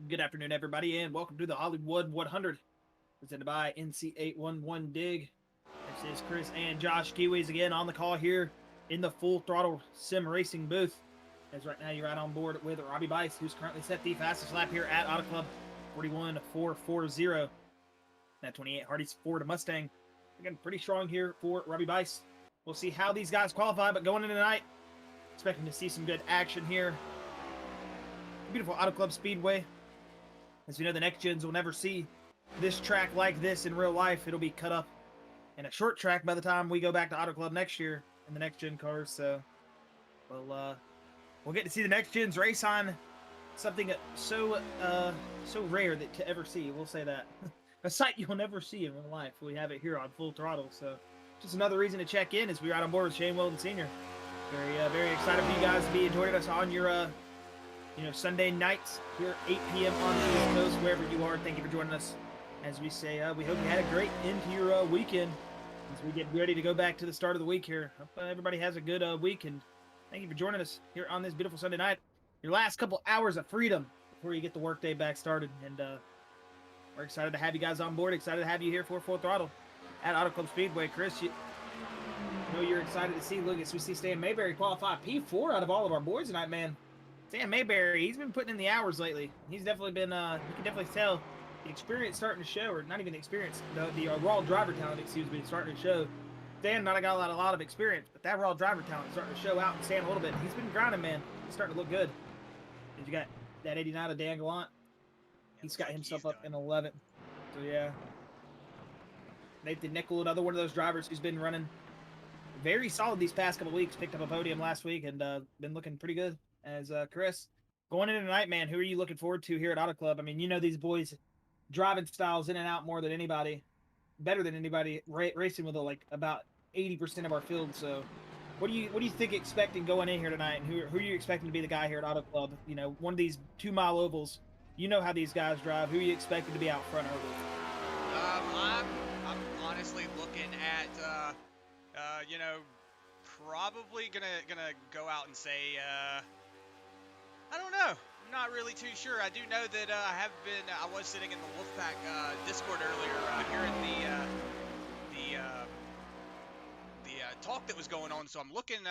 Good afternoon, everybody, and welcome to the Hollywood 100, presented by NC811 Dig. This is Chris and Josh Kiwis again on the call here in the Full Throttle Sim Racing booth. As right now you're right on board with Robbie Bice, who's currently set the fastest lap here at Auto Club, 41.440. That 28 Hardy's Ford Mustang. Again, pretty strong here for Robbie Bice. We'll see how these guys qualify, but going into tonight, expecting to see some good action here. Beautiful Auto Club Speedway. As we know, the next gens will never see this track like this in real life. It'll be cut up in a short track by the time we go back to Auto Club next year in the next gen cars. So we'll get to see the next gens race on something so rare to ever see. We'll say that. A sight you'll never see in real life. We have it here on Full Throttle. So just another reason to check in as we're out on board with Shane Weldon Sr. Very excited for you guys to be joining us on your Sunday nights here at 8 p.m. on the East Coast, wherever you are. Thank you for joining us. As we say, we hope you had a great end to your weekend as we get ready to go back to the start of the week here. Hope everybody has a good week, and thank you for joining us here on this beautiful Sunday night. Your last couple hours of freedom before you get the workday back started, and we're excited to have you guys on board, excited to have you here for Full Throttle at Auto Club Speedway. Chris, you know you're excited to see, look, as we see Stan Mayberry qualify P4 out of all of our boards tonight, man. Stan Mayberry, he's been putting in the hours lately. He's definitely been, you can definitely tell the experience starting to show, or not even the experience, the raw driver talent, excuse me, starting to show. Stan not got a lot of experience, but that raw driver talent is starting to show out and Stan a little bit. He's been grinding, man. He's starting to look good. And you got that 89 of Dan Gallant. He's got himself up in 11th. So, yeah. Nathan Nickel, another one of those drivers who's been running very solid these past couple weeks. Picked up a podium last week and been looking pretty good. As Chris, going into tonight, man, who are you looking forward to here at Auto Club? I mean, you know these boys driving styles in and out more than anybody, better than anybody, racing with like about 80% of our field. So, what do you think expecting going in here tonight? And who are you expecting to be the guy here at Auto Club? You know, one of these 2-mile ovals. You know how these guys drive. Who are you expecting to be out front early? I'm honestly looking at probably gonna go out and say I don't know. I'm not really too sure. I do know that I was sitting in the Wolfpack Discord earlier hearing the talk that was going on. So I'm looking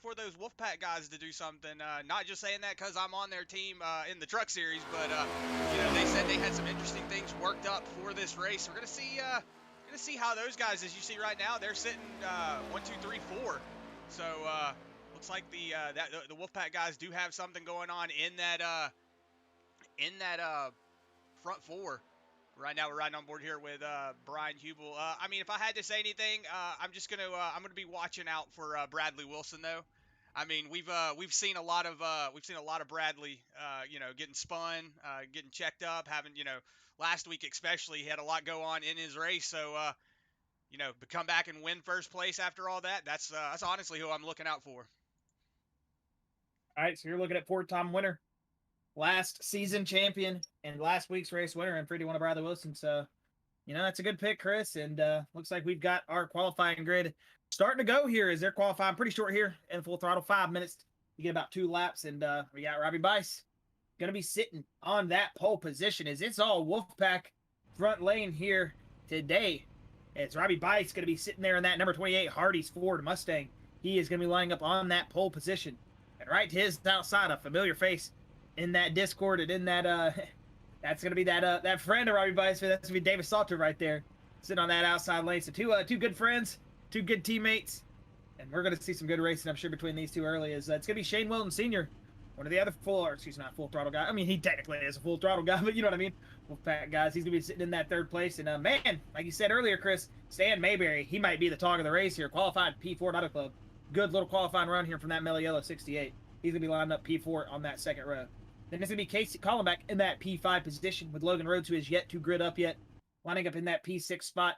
for those Wolfpack guys to do something. Not just saying that because I'm on their team in the Truck Series, but they said they had some interesting things worked up for this race. We're gonna see how those guys, as you see right now, they're sitting 1, 2, 3, 4. So looks like the Wolfpack guys do have something going on in that front four. Right now we're riding on board here with Brian Hubel. I mean, if I had to say anything, I'm gonna be watching out for Bradley Wilson though. I mean, we've seen a lot of Bradley, getting spun, getting checked up, having, last week especially, he had a lot go on in his race. So, to come back and win first place after all that, that's honestly who I'm looking out for. All right, so you're looking at 4-time winner, last season champion, and last week's race winner, and 3-1 of Bradley Wilson. So, that's a good pick, Chris. And looks like we've got our qualifying grid starting to go here as they're qualifying pretty short here in Full Throttle. 5 minutes. You get about 2 laps, and we got Robbie Bice going to be sitting on that pole position as it's all Wolfpack front lane here today. It's Robbie Bice going to be sitting there in that number 28 Hardy's Ford Mustang. He is going to be lining up on that pole position. And right to his outside, a familiar face in that Discord and in that, that's going to be that friend of Robbie Bice. That's going to be David Salter right there, sitting on that outside lane. So two good friends, 2 good teammates. And we're going to see some good racing, I'm sure, between these two early. It's going to be Shane Weldon Sr., one of the other not full throttle guy. I mean, he technically is a full throttle guy, but you know what I mean? Wolfpack guys. He's going to be sitting in that 3rd place. And, man, like you said earlier, Chris, Stan Mayberry, he might be the talk of the race here. Qualified P4 Auto Club. Good little qualifying run here from that Mellow Yellow 68. He's going to be lining up P4 on that 2nd row. Then it's going to be Casey Collenbeck in that P5 position with Logan Rhodes, who is yet to grid up yet, lining up in that P6 spot.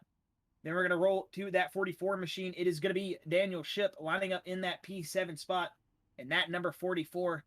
Then we're going to roll to that 44 machine. It is going to be Daniel Ship lining up in that P7 spot. And that number 44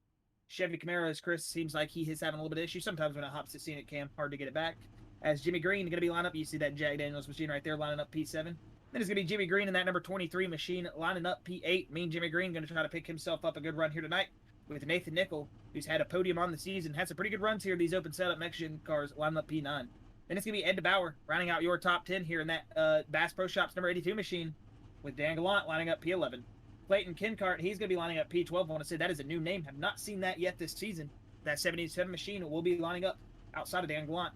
Chevy Camaro, as Chris seems like he is having a little bit of issue. Sometimes when it hops to scenic cam, hard to get it back. As Jimmy Green going to be lining up. You see that Jack Daniels machine right there lining up P7. Then it's going to be Jimmy Green in that number 23 machine lining up P8. Mean Jimmy Green going to try to pick himself up a good run here tonight. with Nathan Nickel, who's had a podium on the season, had some pretty good runs here. These open setup Mexican cars lining up P9. Then it's going to be Ed DeBauer rounding out your top 10 here in that Bass Pro Shops number 82 machine, with Dan Gallant lining up P11. Clayton Kincart, he's going to be lining up P12. I want to say that is a new name. Have not seen that yet this season. That 77 machine will be lining up outside of Dan Gallant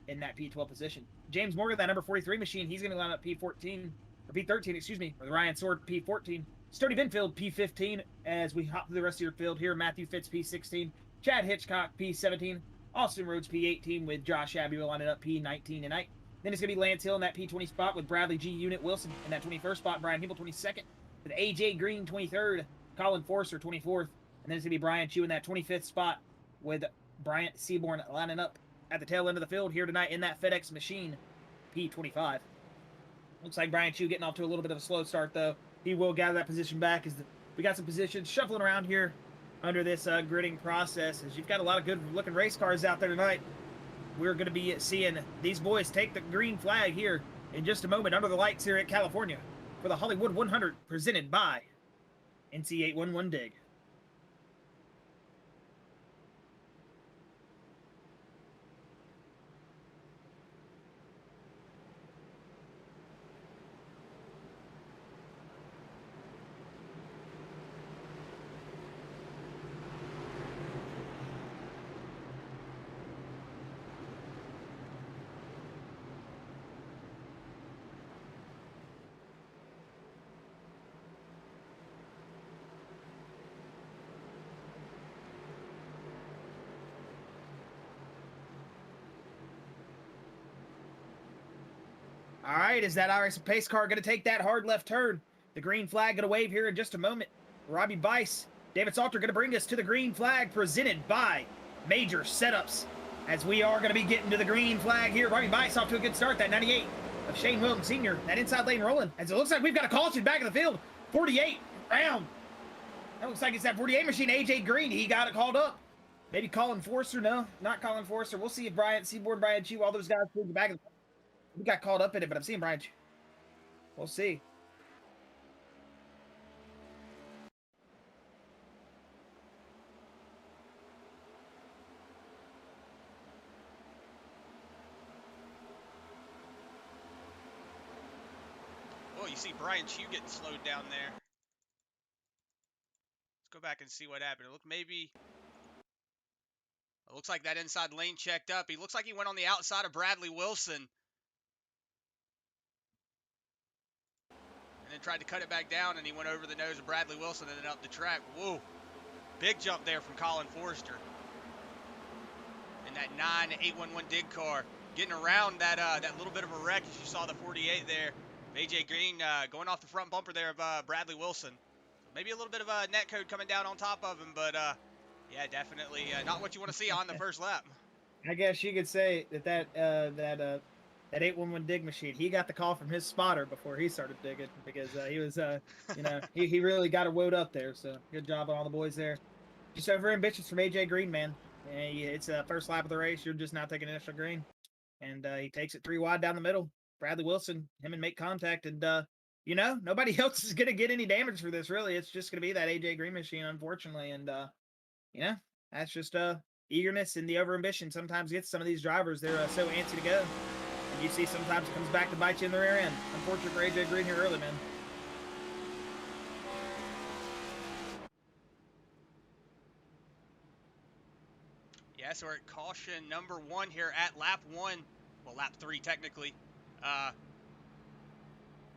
in that P12 position. James Morgan, that number 43 machine, he's going to line up P14, or P13, excuse me, with Ryan Sword P14. Sturdy Binfield P15 as we hop through the rest of your field here. Matthew Fitz P16, Chad Hitchcock P17, Austin Rhodes P18 with Josh Abbey lining up P19 tonight. Then it's going to be Lance Hill in that P20 spot with Bradley G. Unit Wilson in that 21st spot, Brian Himmel 22nd, with AJ Green 23rd, Colin Forster 24th, and then it's going to be Brian Chu in that 25th spot with Bryant Seaborn lining up at the tail end of the field here tonight in that FedEx machine, P25. Looks like Brian Chu getting off to a little bit of a slow start, though. He will gather that position back as we got some positions shuffling around here under this gridding process, as you've got a lot of good-looking race cars out there tonight. We're going to be seeing these boys take the green flag here in just a moment under the lights here at California for the Hollywood 100 presented by NC811 Dig. All right, is that RS pace car going to take that hard left turn? The green flag going to wave here in just a moment. Robbie Bice, David Salter going to bring us to the green flag presented by Major Setups. As we are going to be getting to the green flag here. Robbie Bice off to a good start. That 98 of Shane Wilton Sr. That inside lane rolling. As it looks like we've got a caution back in the field. 48 round. That looks like it's that 48 machine. AJ Green, he got it called up. Maybe Colin Forster. No, not Colin Forster. We'll see if Bryant Seaborn, Brian Chu, all those guys pull the back of the... We got called up in it, but I'm seeing Brian. We'll see. Oh, you see Brian Chu getting slowed down there. Let's go back and see what happened. It looks like that inside lane checked up. He looks like he went on the outside of Bradley Wilson. And then tried to cut it back down, and he went over the nose of Bradley Wilson and then up the track. Whoa. Big jump there from Colin Forster. And that 9811 dig car getting around that little bit of a wreck, as you saw the 48 there. AJ Green going off the front bumper there of Bradley Wilson. Maybe a little bit of a net code coming down on top of him, but yeah, definitely not what you want to see on the first lap. I guess you could say that 811 dig machine, he got the call from his spotter before he started digging, because he was, you know, he really got it woed up there. So good job on all the boys there. Just over ambitious from AJ Green, man. And it's the first lap of the race. You're just now taking initial green, and he takes it 3 wide down the middle. Bradley Wilson, him and make contact, and you know, nobody else is gonna get any damage for this. Really, it's just gonna be that AJ Green machine, unfortunately, and you know, that's just eagerness and the over ambition sometimes gets some of these drivers. They're so antsy to go. And you see sometimes it comes back to bite you in the rear end. Unfortunate for AJ Green here early, man. Yeah, so we're at caution number 1 here at lap 1. Well, lap 3 technically.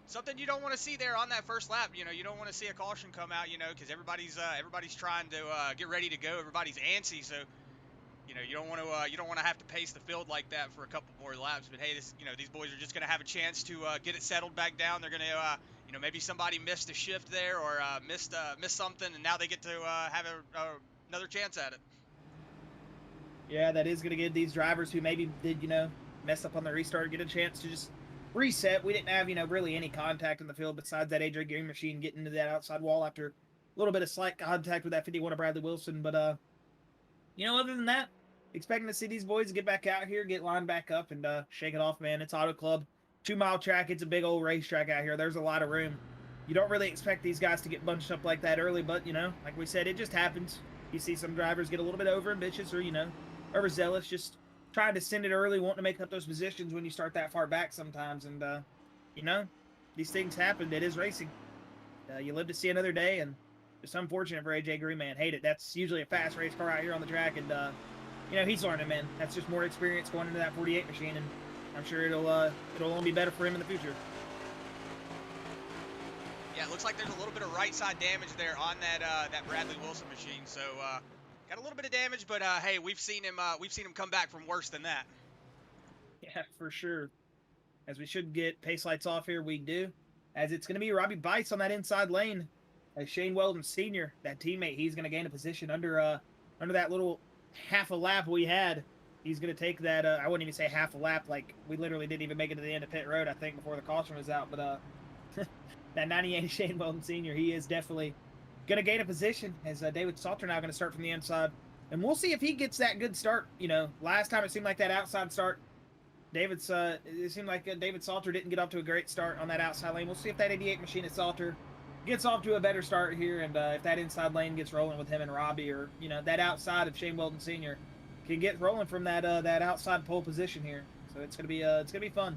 Something you don't want to see there on that first lap. You know, you don't want to see a caution come out, you know, because everybody's trying to get ready to go. Everybody's antsy, so you know, you don't want to have to pace the field like that for a couple more laps. But hey, this, you know, these boys are just going to have a chance to get it settled back down. They're going to you know, maybe somebody missed a shift there or missed something, and now they get to have another chance at it. Yeah, that is going to give these drivers who maybe did, you know, mess up on the restart, get a chance to just reset. We didn't have, you know, really any contact in the field besides that AJ Green machine getting into that outside wall after a little bit of slight contact with that 51 of Bradley Wilson. But, you know, other than that, expecting to see these boys get back out here, get lined back up, and shake it off, man. It's Auto Club, 2-mile track. It's a big old racetrack out here. There's a lot of room. You don't really expect these guys to get bunched up like that early, but, you know, like we said, it just happens. You see some drivers get a little bit over ambitious or, overzealous, just trying to send it early, wanting to make up those positions when you start that far back sometimes. And, you know, these things happen. It is racing. You live to see another day, and it's unfortunate for AJ Green, man. Hate it. That's usually a fast race car out here on the track, and, he's learning, man. That's just more experience going into that 48 machine, and I'm sure it'll only be better for him in the future. Yeah, it looks like there's a little bit of right side damage there on that Bradley Wilson machine. So got a little bit of damage, but hey, we've seen him come back from worse than that. Yeah, for sure. As we should get pace lights off here, we do. As it's going to be Robbie Bice on that inside lane. As Shane Weldon Sr., that teammate, he's going to gain a position under that little half a lap we had. He's going to take that, I wouldn't even say half a lap, like we literally didn't even make it to the end of pit road, I think, before the caution was out. But that 98 Shane Weldon Sr., he is definitely going to gain a position as David Salter now going to start from the inside. And we'll see if he gets that good start. Last time it seemed like that outside start, it seemed like David Salter didn't get off to a great start on that outside lane. We'll see if that 88 machine at Salter gets off to a better start here, and if that inside lane gets rolling with him and Robbie, or that outside of Shane Weldon Sr. can get rolling from that outside pole position here. So it's gonna be fun,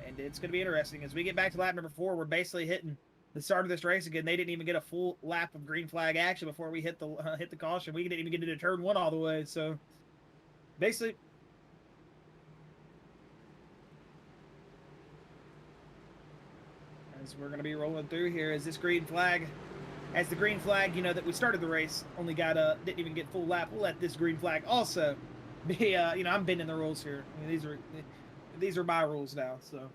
and it's gonna be interesting as we get back to lap number 4. We're basically hitting the start of this race again. They didn't even get a full lap of green flag action before we hit the caution. We didn't even get into turn 1 all the way. So basically, as we're going to be rolling through here, as the green flag, that we started the race, only didn't even get full lap. We'll let this green flag also be, I'm bending the rules here. I mean, these are my rules now. So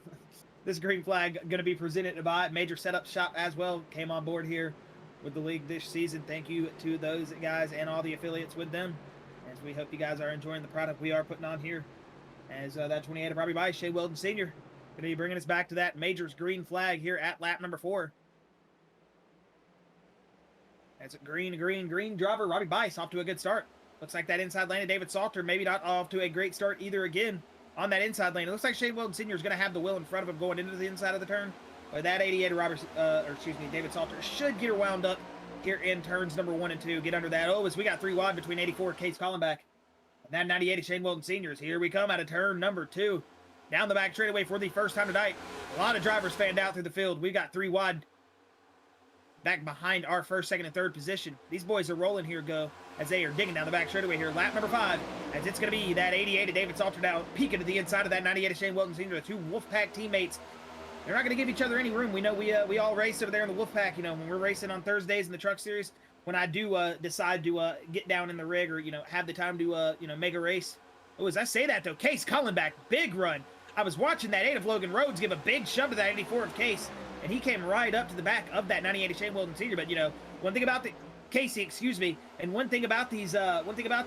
this green flag going to be presented by Major Setup Shop as well. Came on board here with the league this season. Thank you to those guys and all the affiliates with them. As we hope you guys are enjoying the product we are putting on here. As that 28 of Robbie Bice, Shea Weldon Sr. going to be bringing us back to that Majors green flag here at lap number 4. That's a green driver. Robbie Bice off to a good start. Looks like that inside lane of David Salter maybe not off to a great start either again on that inside lane. It looks like Shane Weldon Sr. is going to have the wheel in front of him going into the inside of the turn. But that 88 David Salter should get her wound up here in turns number 1 and 2. Get under that. Oh, as we got 3 wide between 84 Case Collenbach. And that 98 of Shane Weldon Sr. is here we come out of turn number 2. Down the back straightaway for the first time tonight. A lot of drivers fanned out through the field. We got 3 wide back behind our first, second, and third position. These boys are rolling here, as they are digging down the back straightaway here. Lap number 5, as it's going to be that 88 of David Salter now peeking to the inside of that 98 of Shane Weldon Sr. The 2 Wolfpack teammates. They're not going to give each other any room. We know we all race over there in the Wolfpack. When we're racing on Thursdays in the Truck Series, when I do decide to get down in the rig or, have the time to, make a race. Oh, as I say that, though, Case Collenbach, big run. I was watching that 8 of Logan Rhodes give a big shove to that 84 of Case, and he came right up to the back of that 98 of Shane Weldon Sr. But, one thing about and one thing about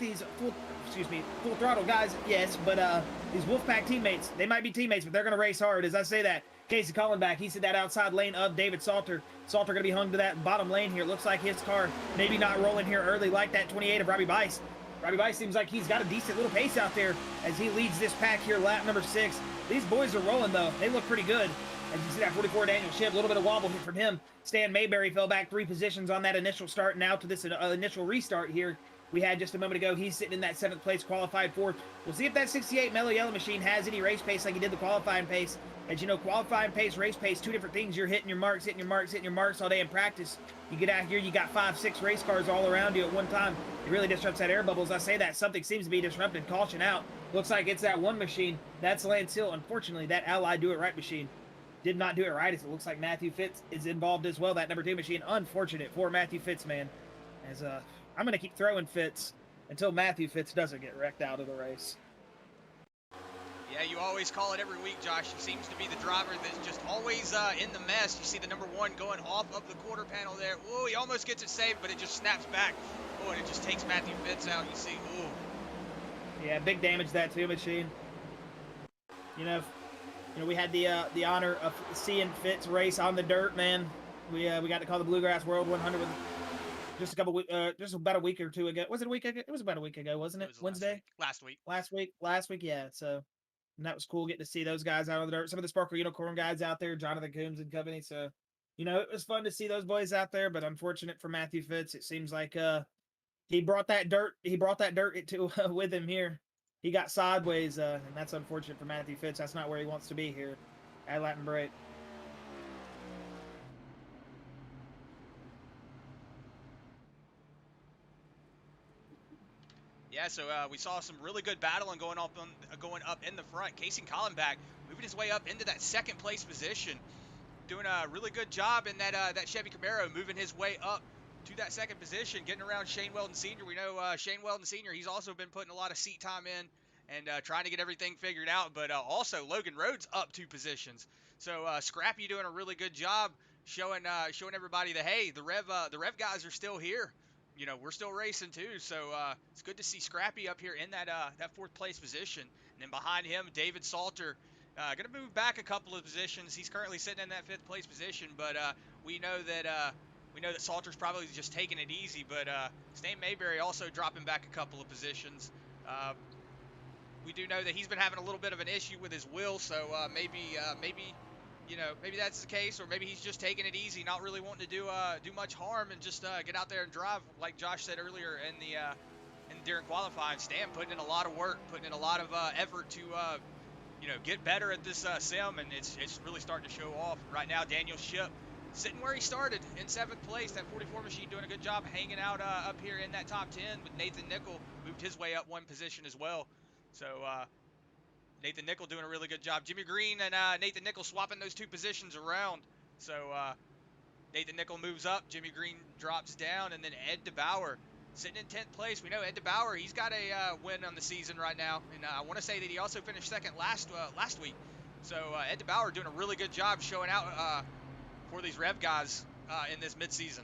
these full throttle guys, yes, but these Wolfpack teammates, they might be teammates, but they're going to race hard. As I say that, Casey Collenbach, he's in that outside lane of David Salter. Salter going to be hung to that bottom lane here. Looks like his car maybe not rolling here early like that 28 of Robbie Bice. Robbie Bice seems like he's got a decent little pace out there as he leads this pack here, lap number 6. These boys are rolling, though. They look pretty good. As you see that 44 Daniel Shipp, a little bit of wobble here from him. Stan Mayberry fell back 3 positions on that initial start. Now to this initial restart here we had just a moment ago. He's sitting in that 7th place, qualified 4th. We'll see if that 68 Mellow Yellow machine has any race pace like he did the qualifying pace. As you know, qualifying pace, race pace, 2 different things. You're hitting your marks all day in practice. You get out here, you got 5, 6 race cars all around you at one time. It really disrupts that air bubble. As I say that, something seems to be disrupted. Caution out. Looks like it's that one machine. That's Lance Hill. Unfortunately, that Ally Do It Right machine did not do it right, as it looks like Matthew Fitz is involved as well. That number 2 machine. Unfortunate for Matthew Fitz, man. As I'm going to keep throwing Fitz until Matthew Fitz doesn't get wrecked out of the race. Yeah, you always call it every week, Josh. He seems to be the driver that's just always in the mess. You see the number 1 going off of the quarter panel there. Ooh, he almost gets it saved, but it just snaps back. Oh, and it just takes Matthew Fitz out. You see, ooh. Yeah, big damage that 2 machine. We had the honor of seeing Fitz race on the dirt, man. We got to call the Bluegrass World 100 with just about a week or 2 ago. Was it a week ago? It was about a week ago, wasn't it? It was Wednesday? Last week. Last week, yeah. So, and that was cool getting to see those guys out on the dirt. Some of the Sparkle Unicorn guys out there, Jonathan Coombs and company. So, it was fun to see those boys out there, but unfortunate for Matthew Fitz. It seems like He brought that dirt. He brought that dirt to with him here. He got sideways, and that's unfortunate for Matthew Fitz. That's not where he wants to be here at Latin Break. Yeah, so we saw some really good battling going up in the front. Casey Collenbach moving his way up into that second place position, doing a really good job in that Chevy Camaro, moving his way up to that second position, getting around Shane Weldon Sr. We know Shane Weldon Sr., he's also been putting a lot of seat time in and trying to get everything figured out, but also Logan Rhodes up 2 positions. So Scrappy doing a really good job showing everybody that, hey, the Rev guys are still here. You know, we're still racing too, so it's good to see Scrappy up here in that 4th place position. And then behind him, David Salter, going to move back a couple of positions. He's currently sitting in that 5th place position, but we know that Salter's probably just taking it easy. But Stan Mayberry also dropping back a couple of positions. We do know that he's been having a little bit of an issue with his wheel, so maybe that's the case, or maybe he's just taking it easy, not really wanting to do much harm and just get out there and drive, like Josh said earlier during qualifying. Stan putting in a lot of work, putting in a lot of effort to get better at this sim, and it's really starting to show off right now. Daniel Ship sitting where he started in 7th place. That 44 machine doing a good job hanging out up here in that top 10. With Nathan Nickel moved his way up 1 position as well. So Nathan Nickel doing a really good job. Jimmy Green and Nathan Nickel swapping those 2 positions around. So Nathan Nickel moves up, Jimmy Green drops down, and then Ed DeBauer sitting in 10th place. We know Ed DeBauer, he's got a win on the season right now, and I want to say that he also finished 2nd last week. So Ed DeBauer doing a really good job showing out for these Rev guys in this midseason.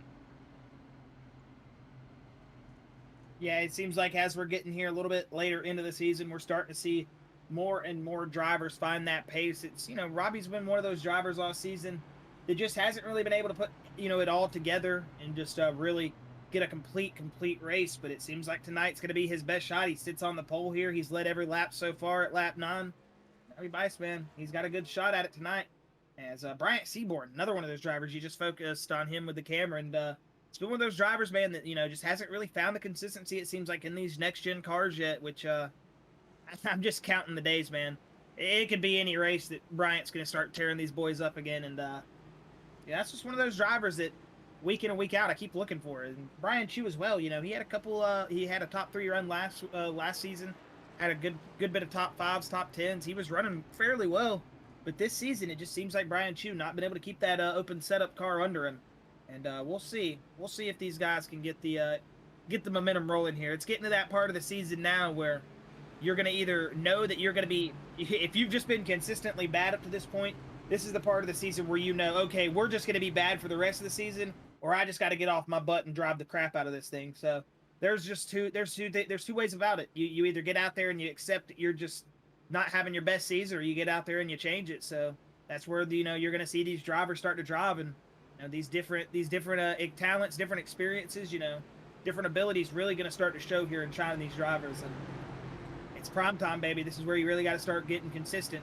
Yeah, it seems like as we're getting here a little bit later into the season, we're starting to see more and more drivers find that pace. It's, Robbie's been one of those drivers all season that just hasn't really been able to put, it all together and just really get a complete race. But it seems like tonight's going to be his best shot. He sits on the pole here. He's led every lap so far at lap 9. Robbie Bice, man, he's got a good shot at it tonight. As Bryant Seaborn, another one of those drivers, you just focused on him with the camera, and it's been one of those drivers, man, that, just hasn't really found the consistency, it seems like, in these next-gen cars yet, which I'm just counting the days, man. It could be any race that Bryant's going to start tearing these boys up again, and yeah, that's just one of those drivers that week in and week out I keep looking for. And Brian Chu as well, he had a couple, he had a top 3 run last season, had a good bit of top 5s, top 10s. He was running fairly well, but this season it just seems like Brian Chu not been able to keep that open setup car under him. And we'll see if these guys can get the momentum rolling here. It's getting to that part of the season now where you're going to either know that you're going to be, if you've just been consistently bad up to this point, this is the part of the season where okay, we're just going to be bad for the rest of the season, or I just got to get off my butt and drive the crap out of this thing. So there's two ways about it. You either get out there and you accept that you're just not having your best season, or you get out there and you change it. So that's where you're going to see these drivers start to drive, and these different talents, different experiences, different abilities really going to start to show here and shine in these drivers. And it's prime time, baby. This is where you really got to start getting consistent.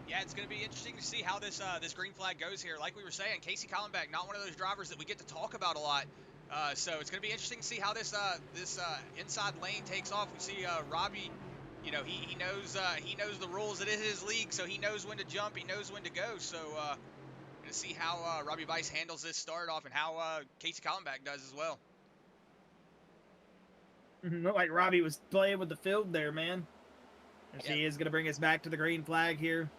Yeah, it's going to be interesting to see how this green flag goes here. Like we were saying, Casey Collenbach, not one of those drivers that we get to talk about a lot. So it's going to be interesting to see how this inside lane takes off. We see Robbie, he knows the rules. It is his league, so he knows when to jump, he knows when to go. So going to see how Robbie Bice handles this start off, and how Casey Collenbach does as well. Looked like Robbie was playing with the field there, man. And he is going to bring us back to the green flag here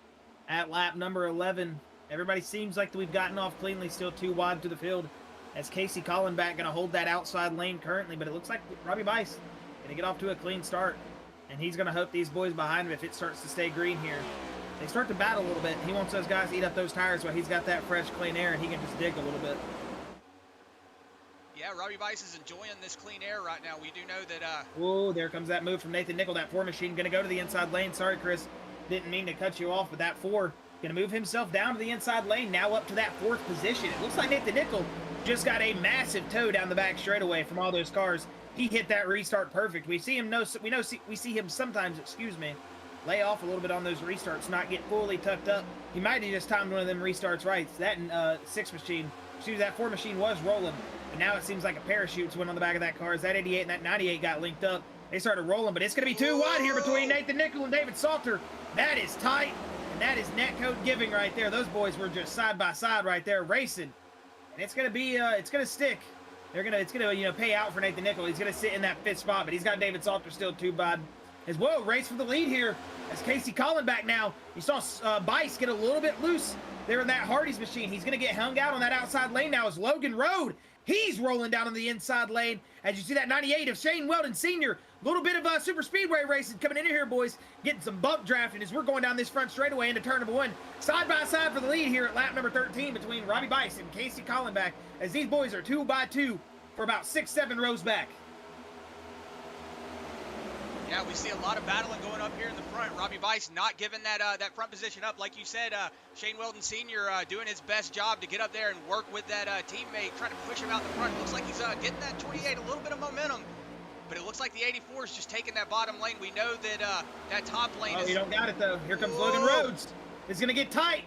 at lap number 11. Everybody seems like we've gotten off cleanly, still 2 wide to the field, as Casey Collenbach going to hold that outside lane currently. But it looks like Robbie Bice going to get off to a clean start, and he's going to hope these boys behind him, if it starts to stay green here, they start to battle a little bit. He wants those guys to eat up those tires while he's got that fresh, clean air, and he can just dig a little bit. Yeah, Robbie Bice is enjoying this clean air right now. We do know that... Oh, there comes that move from Nathan Nickel. That 4 machine going to go to the inside lane. Sorry, Chris. Didn't mean to cut you off, but that 4 going to move himself down to the inside lane, now up to that 4th position. It looks like Nathan Nickel just got a massive tow down the back straightaway from all those cars. He hit that restart perfect. We see him we see him sometimes, lay off a little bit on those restarts, not get fully tucked up He might have just timed one of them restarts right. That 6 machine, excuse me, that 4 machine was rolling, but now it seems like a parachute went on the back of that car as that 88 and that 98 got linked up. They started rolling, but it's going to be too wide here between Nathan Nickel and David Salter. That is tight, and that is net code giving right there. Those boys were just side by side right there racing, and it's going to be, it's going to stick. It's going to, pay out for Nathan Nickel. He's going to sit in that 5th spot, but he's got David Salter still too bad. As well, race for the lead here as Casey Collin back now. You saw Bice get a little bit loose there in that Hardy's machine. He's going to get hung out on that outside lane now as Logan Road. He's rolling down on the inside lane. As you see that 98 of Shane Weldon Sr. A little bit of super speedway racing coming in here, boys. Getting some bump drafting as we're going down this front straightaway into turn number 1. Side by side for the lead here at lap number 13 between Robbie Bice and Casey Collin back as these boys are 2 by 2 for about 6-7 rows back. Yeah, we see a lot of battling going up here in the front. Robbie Bice not giving that that front position up. Like you said, Shane Weldon Sr. Doing his best job to get up there and work with that teammate, trying to push him out in the front. Looks like he's getting that 28, a little bit of momentum. But it looks like the 84 is just taking that bottom lane. We know that that top lane is... you don't got it, though. Here comes Logan Rhodes. It's going to get tight.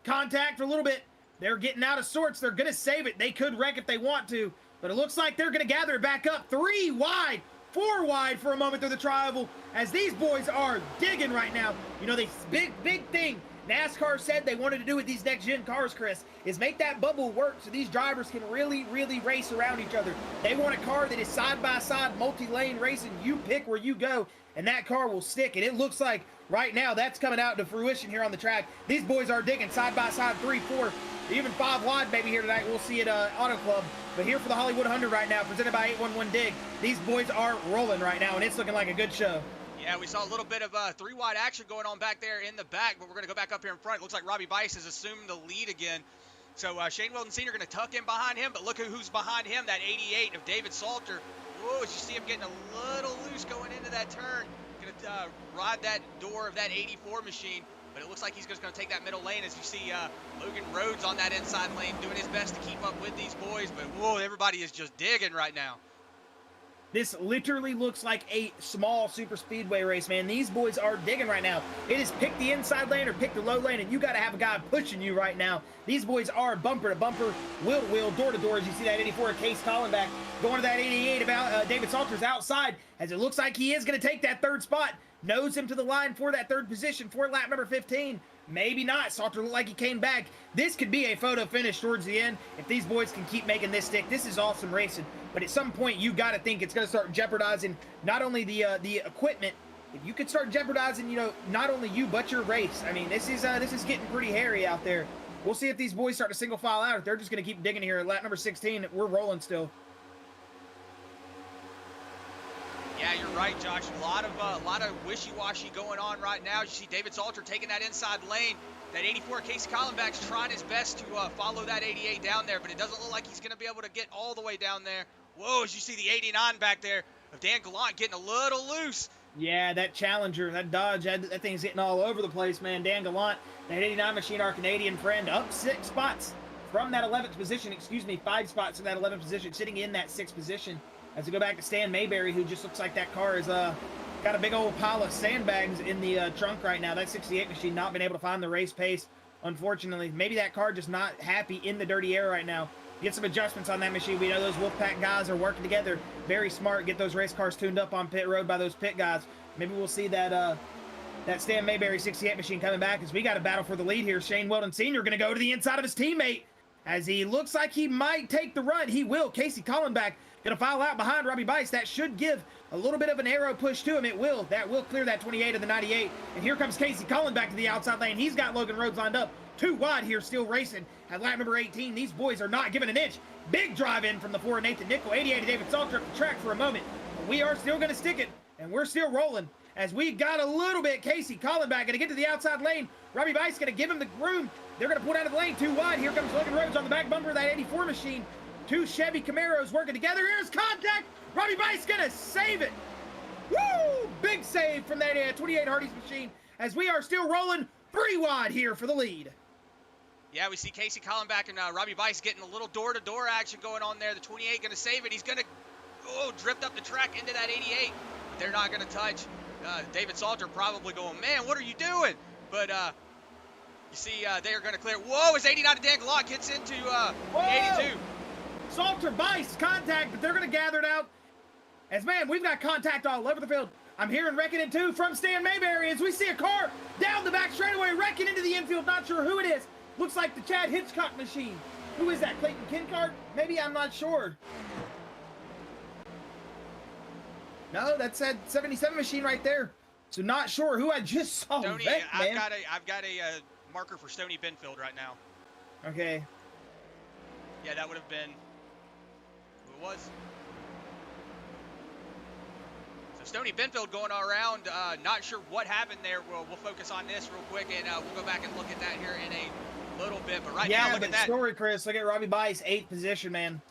Contact for a little bit. They're getting out of sorts. They're going to save it. They could wreck if they want to. But it looks like they're going to gather it back up. 3 wide. 4 wide for a moment through the tri-oval as these boys are digging right now. You know, the big thing NASCAR said they wanted to do with these next-gen cars, Chris, is make that bubble work so these drivers can really race around each other. They want a car that is side-by-side, multi-lane racing. You pick where you go, and that car will stick. And it looks like right now that's coming out to fruition here on the track. These boys are digging side-by-side, 3, 4, even 5 wide maybe here tonight. We'll see at Auto Club. But here for the Hollywood 100 right now, presented by 811 Dig. These boys are rolling right now, and it's looking like a good show. Yeah, we saw a little bit of 3 wide action going on back there in the back, but we're going to go back up here in front. It looks like Robbie Bice has assumed the lead again. So Shane Weldon Sr. going to tuck in behind him, but look who's behind him, that 88 of David Salter. Whoa, as you see him getting a little loose going into that turn. Going to ride that door of that 84 machine. But it looks like he's just going to take that middle lane as you see Logan Rhodes on that inside lane doing his best to keep up with these boys. But, whoa, everybody is just digging right now. This literally looks like a small super speedway race, man. These boys are digging right now. It is pick the inside lane or pick the low lane, and you got to have a guy pushing you right now. These boys are bumper to bumper, wheel to wheel, door to door, as you see that 84 Case Collin back going to that 88 about David Salter's outside, as it looks like he is going to take that 3rd spot. Nose him to the line for that 3rd position for lap number 15. Maybe not. Salter looked like he came back. This could be a photo finish towards the end if these boys can keep making this stick. This is awesome racing, but at some point you got to think it's going to start jeopardizing not only the equipment. If you could start jeopardizing, not only you but your race. I mean, this is getting pretty hairy out there. We'll see if these boys start to single file out. If they're just going to keep digging here at lap number 16, we're rolling still. Yeah, you're right, Josh. A lot of wishy-washy going on right now. You see David Salter taking that inside lane. That 84 Casey Collenbach's trying his best to follow that 88 down there, but it doesn't look like he's going to be able to get all the way down there. Whoa, as you see the 89 back there of Dan Gallant getting a little loose. Yeah, that Challenger, that Dodge, that thing's getting all over the place, man. Dan Gallant, that 89 machine, our Canadian friend, up 6 spots from that 11th position. 5 spots from that 11th position, sitting in that 6th position. As we go back to Stan Mayberry, who just looks like that car is got a big old pile of sandbags in the trunk right now. That 68 machine not been able to find the race pace, unfortunately. Maybe that car just not happy in the dirty air right now. Get some adjustments on that machine. We know those Wolfpack guys are working together. Very smart. Get those race cars tuned up on pit road by those pit guys. Maybe we'll see that that Stan Mayberry 68 machine coming back as we got a battle for the lead here. Shane Weldon Sr. going to go to the inside of his teammate as he looks like he might take the run. He will. Casey Collenbach going to file out behind Robbie Bice. That should give a little bit of an arrow push to him. It will. That will clear that 28 of the 98. And here comes Casey Collenbach to the outside lane. He's got Logan Rhodes lined up. 2 wide here, still racing at lap number 18. These boys are not giving an inch. Big drive in from the 4 Nathan Nickel. 88 of David Salter up the track for a moment. But we are still going to stick it, and we're still rolling. As we got a little bit, Casey Collenbach going to get to the outside lane. Robbie Bice going to give him the room. They're going to pull it out of the lane. 2 wide. Here comes Logan Rhodes on the back bumper of that 84 machine. 2 Chevy Camaros working together. Here's contact. Robbie Bice going to save it. Woo! Big save from that 28 Hardy's machine as we are still rolling 3 wide here for the lead. Yeah, we see Casey Collenbach and Robbie Bice getting a little door-to-door action going on there. The 28 going to save it. He's going to drift up the track into that 88. But they're not going to touch. David Salter probably going, man, what are you doing? But You see, they are going to clear. Whoa, as 89 to Dan Glock gets into the 82. Salter Bice contact, but they're going to gather it out. As man, we've got contact all over the field. I'm hearing wrecking in two from Stan Mayberry as we see a car down the back straightaway wrecking into the infield. Not sure who it is. Looks like the Chad Hitchcock machine. Who is that? Clayton Kincart? Maybe, I'm not sure. No, that's that 77 machine right there. So not sure who I just saw. Stony, wreck, man. I've got a marker for Stony Benfield right now. Okay. Yeah, that would have been who it was. So Stony Benfield going all around. Not sure what happened there. We'll focus on this real quick, and we'll go back and look at that here in a little bit. But right now, look at that. Story, Chris. Look at Robbie Bice, 8th position, man.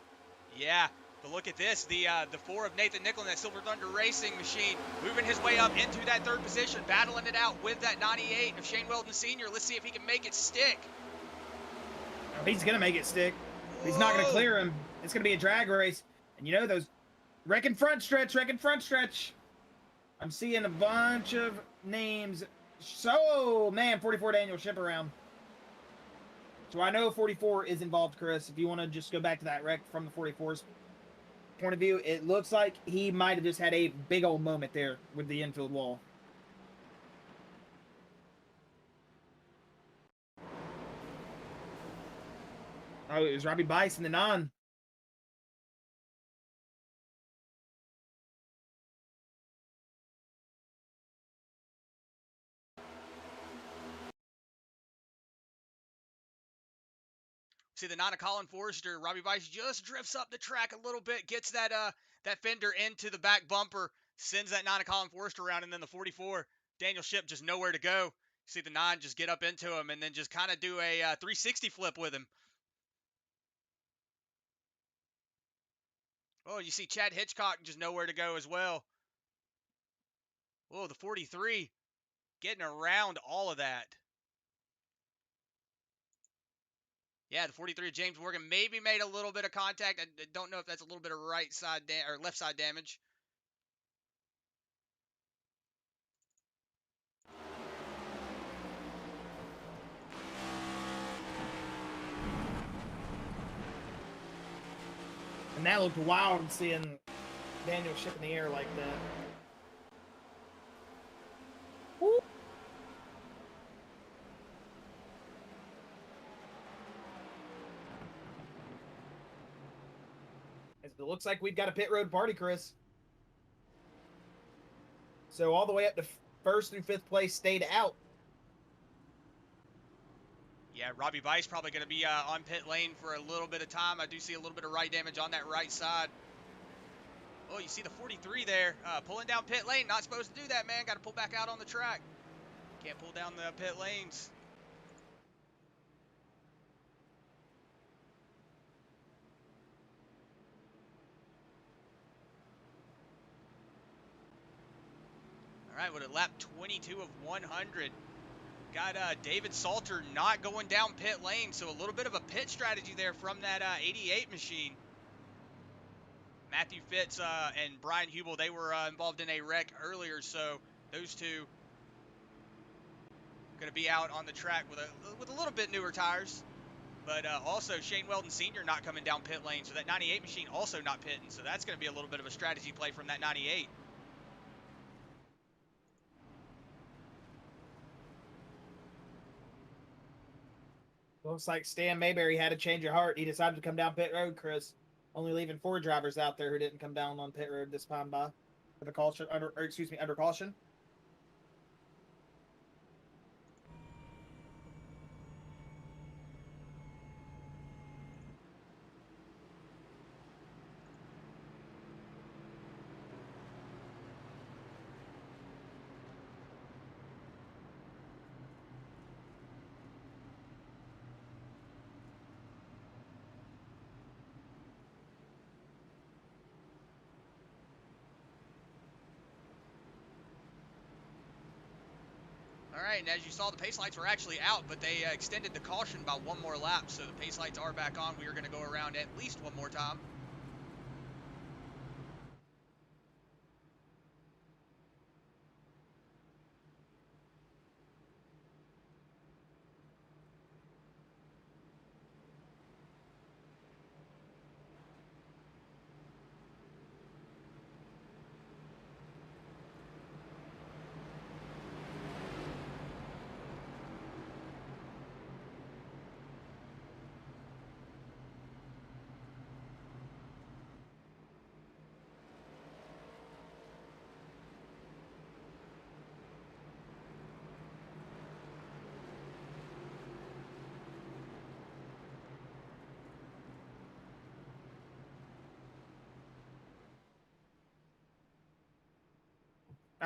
Yeah. But look at this, the 4 of Nathan Nickel in that Silver Thunder Racing machine, moving his way up into that 3rd position, battling it out with that 98 of Shane Weldon Sr. Let's see if he can make it stick. Oh, he's going to make it stick. He's not going to clear him. It's going to be a drag race. And you know those wrecking front stretch. I'm seeing a bunch of names. So, man, 44 Daniel Ship around. So I know 44 is involved, Chris. If you want to just go back to that wreck from the 44's point of view, it looks like he might have just had a big old moment there with the infield wall. Oh, it was Robbie Bice in the 9. See the 9 of Colin Forrester. Robbie Bice just drifts up the track a little bit, gets that that fender into the back bumper, sends that 9 of Colin Forrester around, and then the 44 Daniel Ship just nowhere to go. See the 9 just get up into him and then just kind of do a 360 flip with him. Oh, you see Chad Hitchcock just nowhere to go as well. Oh, the 43 getting around all of that. Yeah, the 43 of James Morgan maybe made a little bit of contact. I don't know if that's a little bit of right side or left side damage. And that looked wild seeing Daniel Ship in the air like that. Woo. It looks like we've got a pit road party, Chris. So all the way up to 1st through 5th place stayed out. Yeah, Robbie Bice probably going to be on pit lane for a little bit of time. I do see a little bit of right damage on that right side. Oh, you see the 43 there, pulling down pit lane. Not supposed to do that, man. Got to pull back out on the track. Can't pull down the pit lanes. All right, with a lap 22 of 100. Got David Salter not going down pit lane, so a little bit of a pit strategy there from that 88 machine. Matthew Fitz and Brian Hubel, they were involved in a wreck earlier, so those two going to be out on the track with a little bit newer tires. But also Shane Weldon Sr. not coming down pit lane, so that 98 machine also not pitting, so that's going to be a little bit of a strategy play from that 98. Looks like Stan Mayberry had a change of heart. He decided to come down pit road, Chris. Only leaving 4 drivers out there who didn't come down on pit road this time by for the caution under caution. All right, and as you saw, the pace lights were actually out, but they extended the caution by 1 more lap, so the pace lights are back on. We are going to go around at least 1 more time.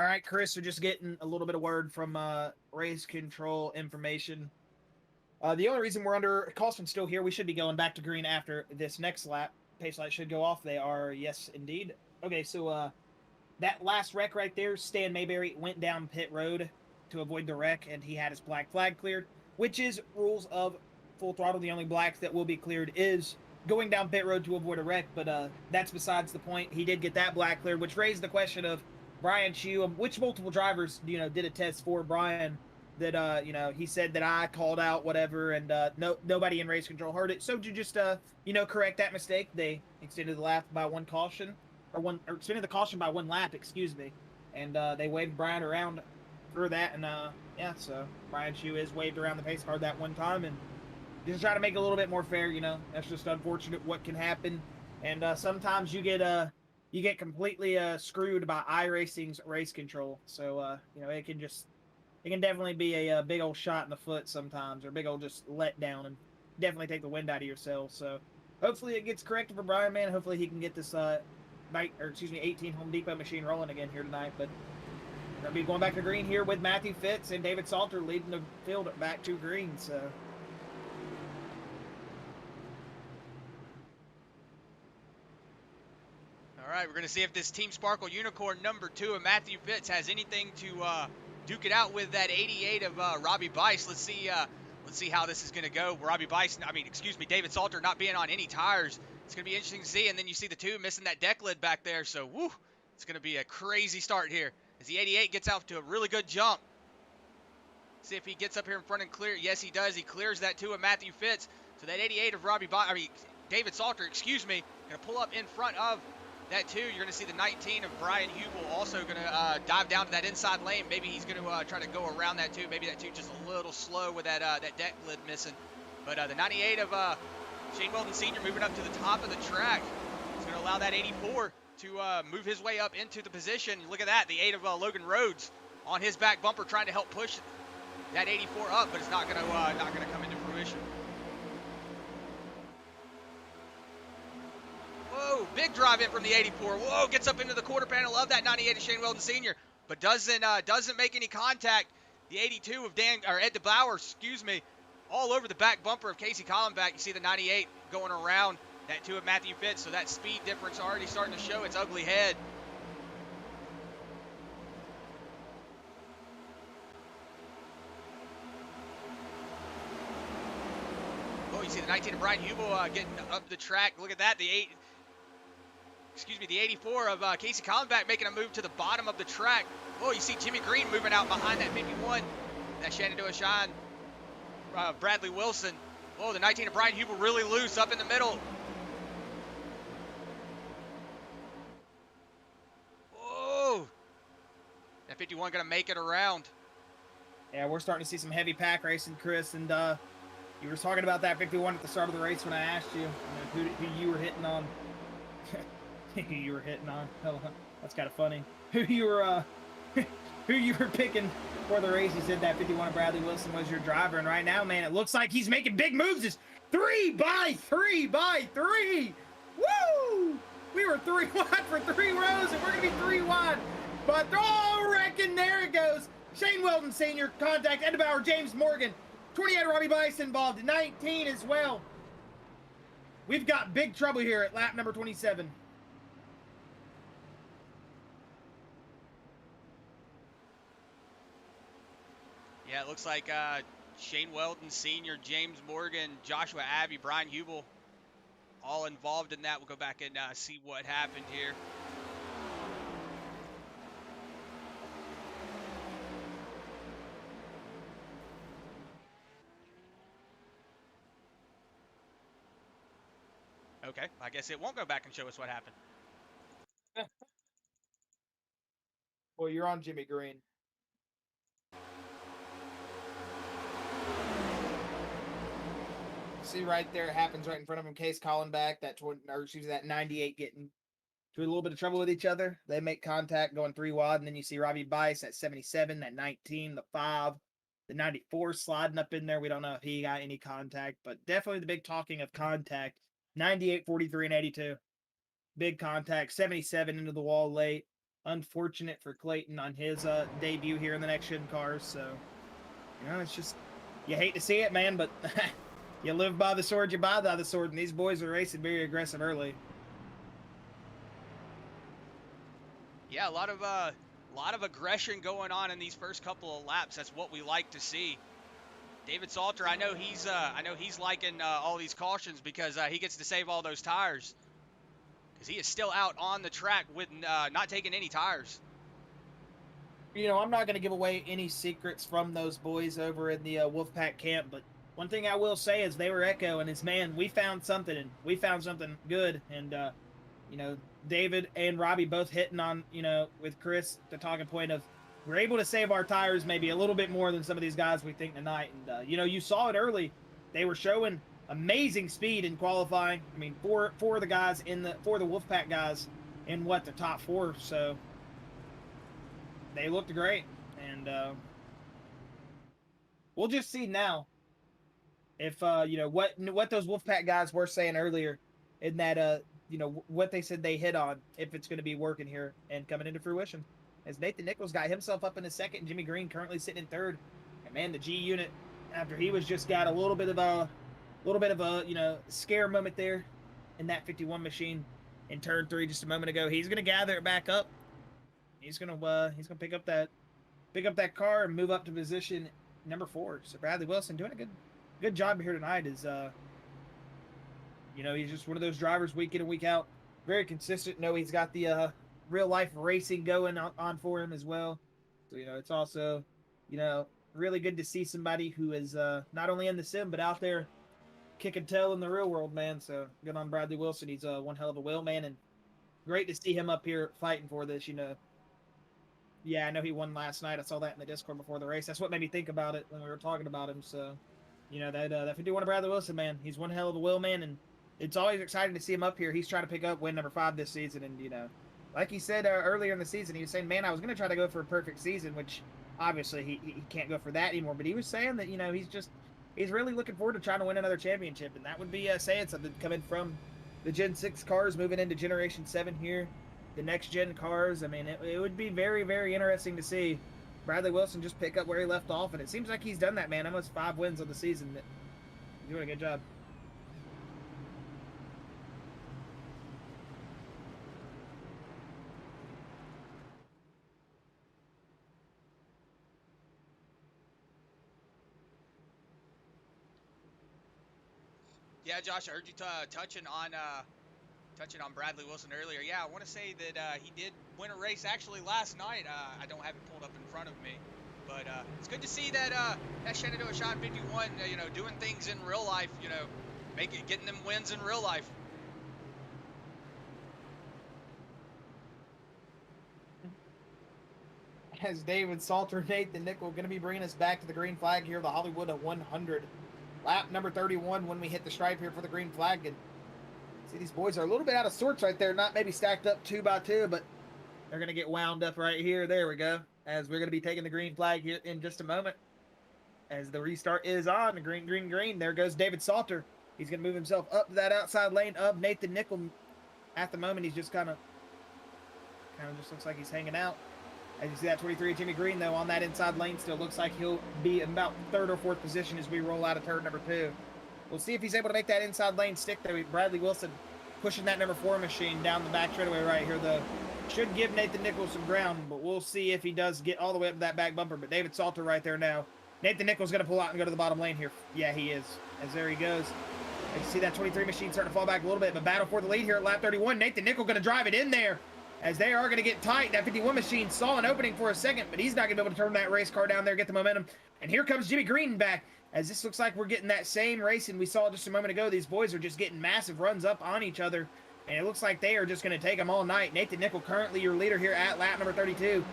All right, Chris, we're just getting a little bit of word from race control information. The only reason we're under caution still here, we should be going back to green after this next lap. Pace light should go off. They are, yes, indeed. Okay, so that last wreck right there, Stan Mayberry went down pit road to avoid the wreck, and he had his black flag cleared, which is rules of Full Throttle. The only black that will be cleared is going down pit road to avoid a wreck, but that's besides the point. He did get that black cleared, which raised the question of Brian Chu, which multiple drivers, did a test for Brian that, he said that I called out whatever, and nobody in race control heard it. So to just, correct that mistake, they extended the lap by one caution, or extended the caution by one lap, excuse me, and they waved Brian around for that, and yeah, so Brian Chu is waved around the pace card that one time, and just try to make it a little bit more fair. That's just unfortunate what can happen, and sometimes you get completely screwed by iRacing's race control. So it can definitely be a big old shot in the foot sometimes, or big old just let down, and definitely take the wind out of yourself. So hopefully it gets corrected for Brian, man. Hopefully he can get this 18 Home Depot machine rolling again here tonight. But I'll be going back to green here with Matthew Fitz and David Salter leading the field back to green. So. All right, we're going to see if this Team Sparkle Unicorn number 2 of Matthew Fitz has anything to duke it out with that 88 of Robbie Bice. Let's see how this is going to go. David Salter not being on any tires. It's going to be interesting to see. And then you see the 2 missing that deck lid back there. So, woo, it's going to be a crazy start here as the 88 gets out to a really good jump. See if he gets up here in front and clear. Yes, he does. He clears that 2 of Matthew Fitz. So that 88 of David Salter, going to pull up in front of that 2. You're going to see the 19 of Brian Hubel also going to dive down to that inside lane. Maybe he's going to try to go around that 2. Maybe that 2 just a little slow with that deck lid missing. But the 98 of Shane Weldon Sr. moving up to the top of the track. He's going to allow that 84 to move his way up into the position. Look at that, the 8 of Logan Rhodes on his back bumper trying to help push that 84 up, but it's not going to come into fruition. Whoa, big drive in from the 84. Whoa, gets up into the quarter panel of that 98 of Shane Weldon Sr., but doesn't make any contact. The 82 of Ed DeBauer, all over the back bumper of Casey Collenbach. You see the 98 going around that 2 of Matthew Fitz, so that speed difference already starting to show its ugly head. Oh, you see the 19 of Brian Hubel getting up the track. Look at that, the 84 of Casey Collenbach making a move to the bottom of the track. Oh, you see Jimmy Green moving out behind that 51. That Shenandoah Shine, Bradley Wilson. Oh, the 19 of Brian Hubel really loose up in the middle. Oh, that 51 going to make it around. Yeah, we're starting to see some heavy pack racing, Chris, and you were talking about that 51 at the start of the race when I asked you who you were hitting on. Who you were hitting on? That's kind of funny. Who you were picking for the race? You said that 51 of Bradley Wilson was your driver, and right now, man, it looks like he's making big moves. It's 3x3x3. Woo! We were 3 wide for 3 rows, and we're gonna be 3 wide. But reckon there it goes. Shane Weldon Sr. contact Ed DeBauer, James Morgan, 28 Robbie Bice involved, 19 as well. We've got big trouble here at lap number 27. Yeah, it looks like Shane Weldon Sr., James Morgan, Joshua Abbey, Brian Hubel, all involved in that. We'll go back and see what happened here. Okay, I guess it won't go back and show us what happened. Well, you're on Jimmy Green. See right there, it happens right in front of him. Case Collenbach, that 98 getting to a little bit of trouble with each other. They make contact going 3 wide, and then you see Robbie Bice at 77, that 19, the 5, the 94 sliding up in there. We don't know if he got any contact, but definitely the big talking of contact. 98, 43, and 82. Big contact. 77 into the wall late. unfortunate for Clayton on his debut here in the next gen cars. So, it's just, you hate to see it, man, but you live by the sword, you buy by the sword, and these boys are racing very aggressive early. Yeah, a lot of aggression going on in these first couple of laps. That's what we like to see. David Salter, I know he's liking all these cautions because he gets to save all those tires. Because he is still out on the track with not taking any tires. I'm not going to give away any secrets from those boys over in the Wolfpack camp, but one thing I will say is they were echoing is, man, we found something, and we found something good. And, David and Robbie both hitting on, with Chris, the talking point of, we're able to save our tires maybe a little bit more than some of these guys we think tonight. And, you saw it early. They were showing amazing speed in qualifying. I mean, four of the guys for the Wolfpack guys in the top 4. So they looked great. And we'll just see now if, what those Wolfpack guys were saying earlier in that, what they said they hit on, if it's going to be working here and coming into fruition. As Nathan Nichols got himself up in the second, Jimmy Green currently sitting in third. And man, the G unit, after he was just got a little bit of a scare moment there in that 51 machine in turn 3 just a moment ago, he's gonna gather it back up. He's gonna pick up that car and move up to position number 4. So Bradley Wilson doing a good job here tonight. Is he's just one of those drivers week in and week out, very consistent. He's got the real life racing going on for him as well. So, it's also, really good to see somebody who is not only in the sim, but out there kicking tail in the real world, man. So good on Bradley Wilson. He's one hell of a wheel man, and great to see him up here fighting for this, Yeah, I know he won last night. I saw that in the Discord before the race. That's what made me think about it when we were talking about him. So, that 51 of Bradley Wilson, man, he's one hell of a wheel man, and it's always exciting to see him up here. He's trying to pick up win number 5 this season, and, like he said earlier in the season, he was saying, man, I was going to try to go for a perfect season, which obviously he can't go for that anymore. But he was saying that, he's really looking forward to trying to win another championship. And that would be saying something coming from the Gen 6 cars moving into Generation 7 here, the next gen cars. I mean, it would be very, very interesting to see Bradley Wilson just pick up where he left off. And it seems like he's done that, man. Almost 5 wins on the season. He's doing a good job. Yeah, Josh, I heard you touching on Bradley Wilson earlier. Yeah, I want to say that he did win a race actually last night. I don't have it pulled up in front of me, but it's good to see that that Shenandoah Shot 51, doing things in real life. Getting them wins in real life. As David Salter, Nathan Nickel going to be bringing us back to the green flag here, the Hollywood of 100. Lap number 31 when we hit the stripe here for the green flag. And see, these boys are a little bit out of sorts right there. Not maybe stacked up 2 by 2, but they're going to get wound up right here. There we go. As we're going to be taking the green flag here in just a moment. As the restart is on. Green, green, green. There goes David Salter. He's going to move himself up to that outside lane of Nathan Nickel. At the moment, he's just kind of just looks like he's hanging out. As you see that 23 Jimmy Green, though, on that inside lane still looks like he'll be in about 3rd or 4th position as we roll out of turn number 2. We'll see if he's able to make that inside lane stick, though. Bradley Wilson pushing that number 4 machine down the back straightaway right here, though. Should give Nathan Nichols some ground, but we'll see if he does get all the way up to that back bumper. But David Salter right there now. Nathan Nichols going to pull out and go to the bottom lane here. Yeah, he is. As there he goes. You see that 23 machine starting to fall back a little bit, but battle for the lead here at lap 31. Nathan Nichols going to drive it in there. As they are going to get tight. That 51 machine saw an opening for a second, but he's not going to be able to turn that race car down there, get the momentum. And here comes Jimmy Green back, as this looks like we're getting that same racing we saw just a moment ago. These boys are just getting massive runs up on each other, and it looks like they are just going to take them all night. Nathan Nickel currently your leader here at lap number 32.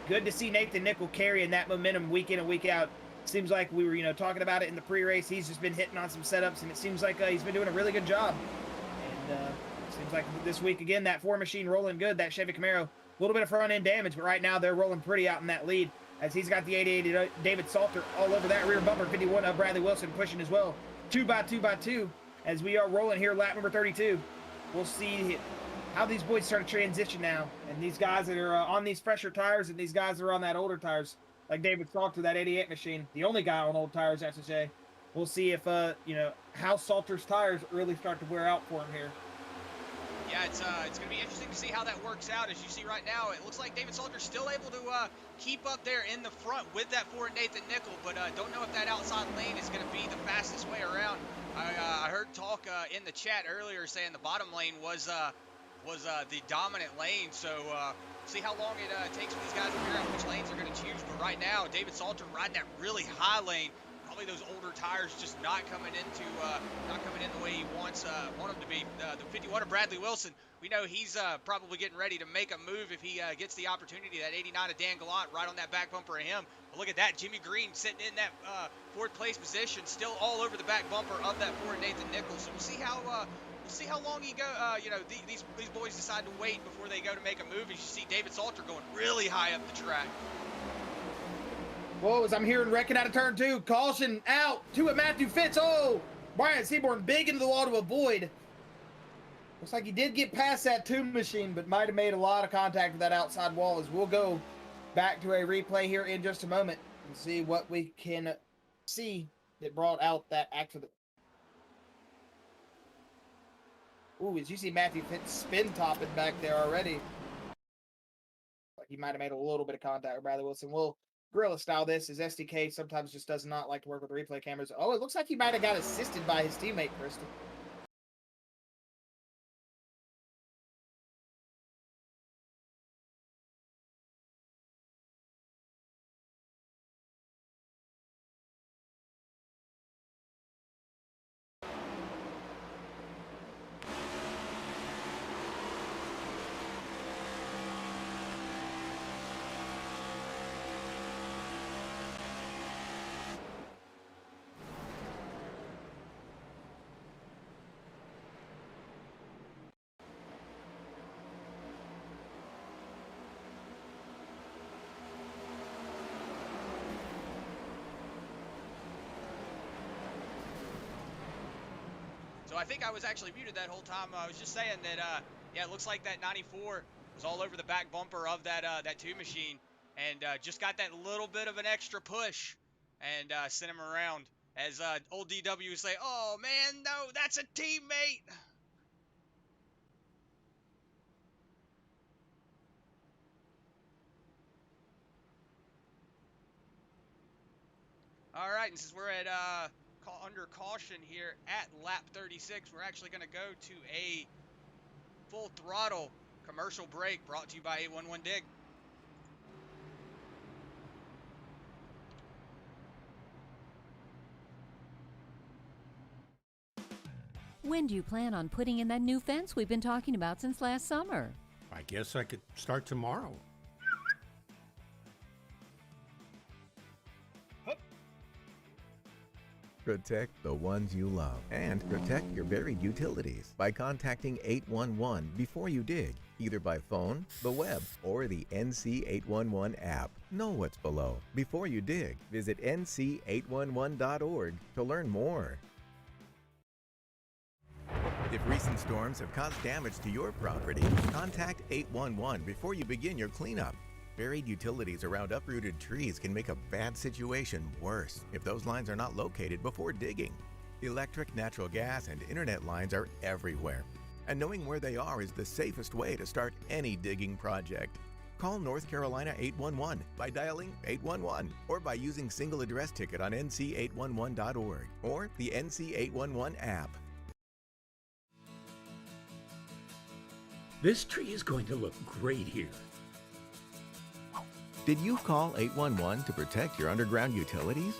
Good to see Nathan Nickel carrying that momentum week in and week out. Seems like we were, talking about it in the pre-race. He's just been hitting on some setups, and it seems like he's been doing a really good job. And seems like this week, again, that 4 machine rolling good, that Chevy Camaro. A little bit of front-end damage, but right now they're rolling pretty out in that lead as he's got the 880 David Salter all over that rear bumper. 51 of Bradley Wilson pushing as well. 2 by 2 by 2 as we are rolling here lap number 32. We'll see how these boys start to transition now. And these guys that are on these fresher tires and these guys that are on that older tires, like David talked to that 88 machine, the only guy on old tires, I have to say. We'll see if, how Salter's tires really start to wear out for him here. Yeah, it's going to be interesting to see how that works out. As you see right now, it looks like David Salter's still able to keep up there in the front with that Ford Nathan Nickel, but don't know if that outside lane is going to be the fastest way around. I heard talk in the chat earlier saying the bottom lane was the dominant lane, so see how long it takes for these guys to figure out which lanes they're going to choose. But right now, David Salter riding that really high lane. Probably those older tires just not coming in the way he want them to be. The 51 of Bradley Wilson, we know he's probably getting ready to make a move if he gets the opportunity. That 89 of Dan Gallant right on that back bumper of him. But look at that, Jimmy Green sitting in that fourth place position, still all over the back bumper of that Ford Nathan Nichols. So we'll see how long he go. These boys decide to wait before they go to make a move. As you see David Salter going really high up the track. Whoa, as I'm hearing wrecking out of turn 2. Caution out to it, Matthew Fitz. Oh, Brian Seaborn big into the wall to avoid. Looks like he did get past that tune machine, but might have made a lot of contact with that outside wall. As we'll go back to a replay here in just a moment and see what we can see that brought out that accident. Ooh, as you see Matthew Fitz spin topping back there already. Like he might have made a little bit of contact with Bradley Wilson. We'll Gorilla style this, as SDK sometimes just does not like to work with replay cameras. Oh, it looks like he might have got assisted by his teammate, Kristen. So I think I was actually muted that whole time. I was just saying that, yeah, it looks like that 94 was all over the back bumper of that 2 machine, and just got that little bit of an extra push and sent him around. As old DW would say, "Oh man, no, that's a teammate." All right, and since we're at under caution here at lap 36, we're actually going to go to a full throttle commercial break brought to you by 811 Dig. When do you plan on putting in that new fence we've been talking about since last summer? I guess I could start tomorrow. Protect the ones you love and protect your buried utilities by contacting 811 before you dig, either by phone, the web, or the NC811 app. Know what's below. Before you dig, visit nc811.org to learn more. If recent storms have caused damage to your property, contact 811 before you begin your cleanup. Buried utilities around uprooted trees can make a bad situation worse if those lines are not located before digging. Electric, natural gas, and internet lines are everywhere, and knowing where they are is the safest way to start any digging project. Call North Carolina 811 by dialing 811 or by using single address ticket on nc811.org or the NC811 app. This tree is going to look great here. Did you call 811 to protect your underground utilities?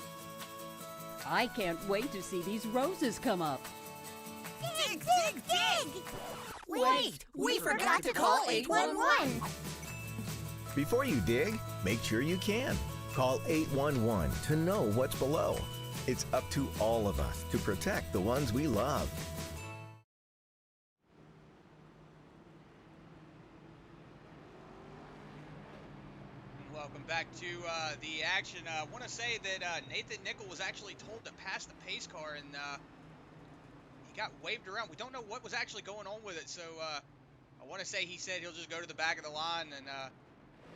I can't wait to see these roses come up. Dig, dig, dig! Wait, we forgot to call 811. Before you dig, make sure you can. Call 811 to know what's below. It's up to all of us to protect the ones we love. Welcome back to the action. I want to say that Nathan Nickel was actually told to pass the pace car, and he got waved around. We don't know what was actually going on with it, so I want to say he said he'll just go to the back of the line and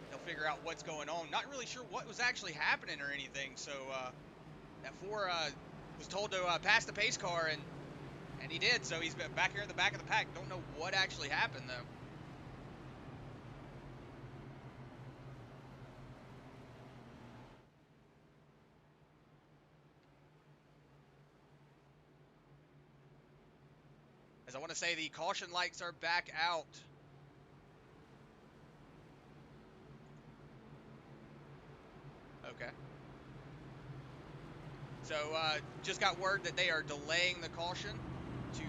they'll figure out what's going on. Not really sure what was actually happening or anything. So that 4 was told to pass the pace car, and he did. So he's back here in the back of the pack. Don't know what actually happened though. As I want to say, the caution lights are back out. Okay. So, just got word that they are delaying the caution to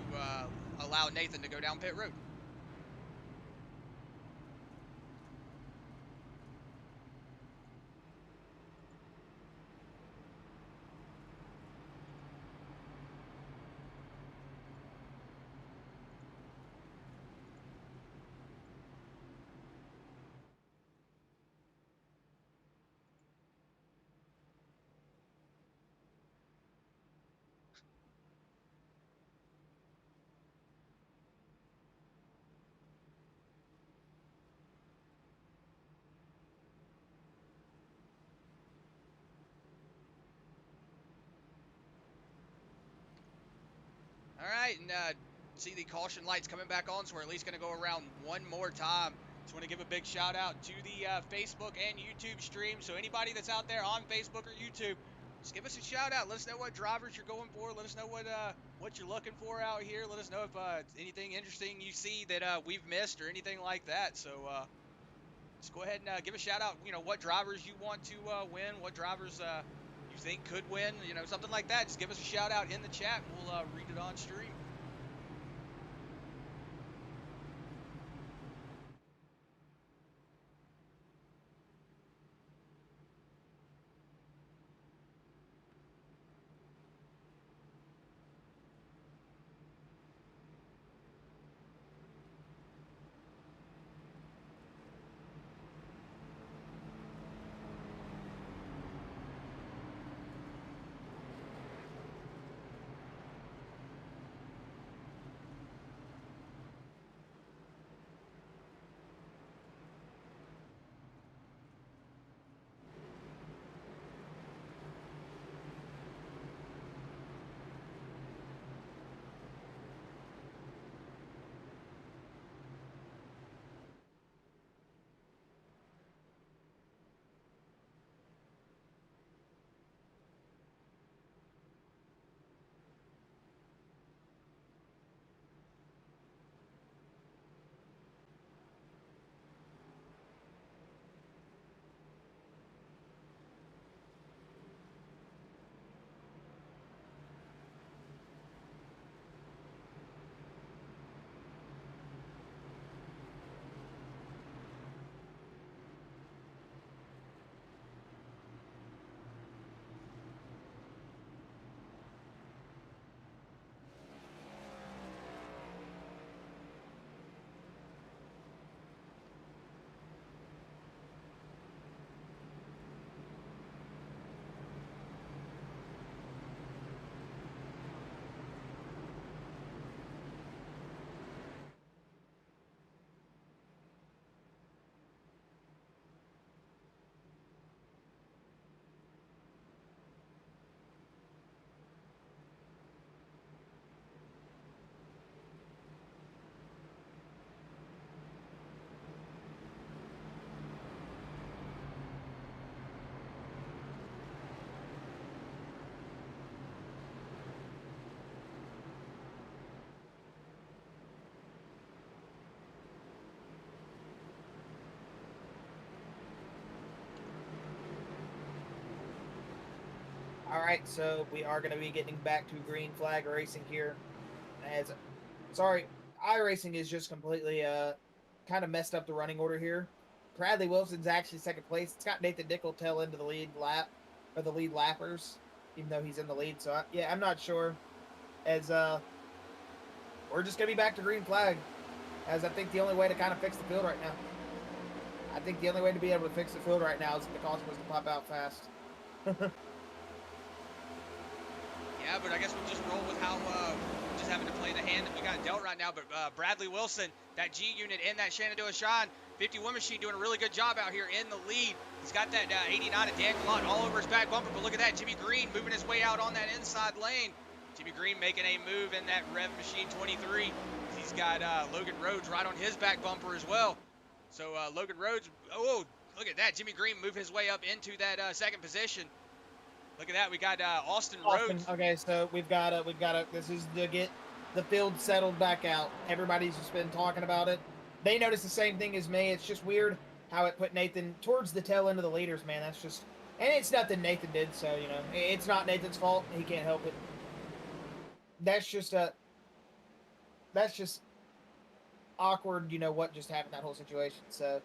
allow Nathan to go down pit road. All right, and see the caution lights coming back on, so we're at least going to go around one more time. Just want to give a big shout out to the Facebook and YouTube stream. So anybody that's out there on Facebook or YouTube, just give us a shout out. Let us know what drivers you're going for. Let us know what you're looking for out here. Let us know if anything interesting you see that we've missed or anything like that. So just go ahead and give a shout out. You know, what drivers you want to win, what drivers you think could win, you know, something like that. Just give us a shout out in the chat and we'll read it on stream. All right, so we are going to be getting back to green flag racing here. As sorry, iRacing is just completely kind of messed up the running order here. Bradley Wilson's actually second place. It's got Nathan Dickel tail into the lead lap, or the lead lappers, even though he's in the lead. So yeah, I'm not sure. As we're just gonna be back to green flag, as I think the only way to kind of fix the field right now. I think the only way to be able to fix the field right now is if the caution was to pop out fast. Yeah, but I guess we'll just roll with how just having to play the hand hand that we got dealt right now, but Bradley Wilson, that G unit in that Shenandoah Shine, 51 machine doing a really good job out here in the lead. He's got that 89 of Dan Glott all over his back bumper, but look at that, Jimmy Green moving his way out on that inside lane. Jimmy Green making a move in that Rev Machine 23. He's got Logan Rhodes right on his back bumper as well. So Logan Rhodes, oh, look at that, Jimmy Green moving his way up into that second position. Look at that, we got Austin Rhodes. Okay, so we've got this is to get the field settled back out. Everybody's just been talking about it. They noticed the same thing as me. It's just weird how it put Nathan towards the tail end of the leaders, man. That's just, and it's nothing Nathan did, so, you know, it's not Nathan's fault. He can't help it. That's just awkward, you know, what just happened, that whole situation, so.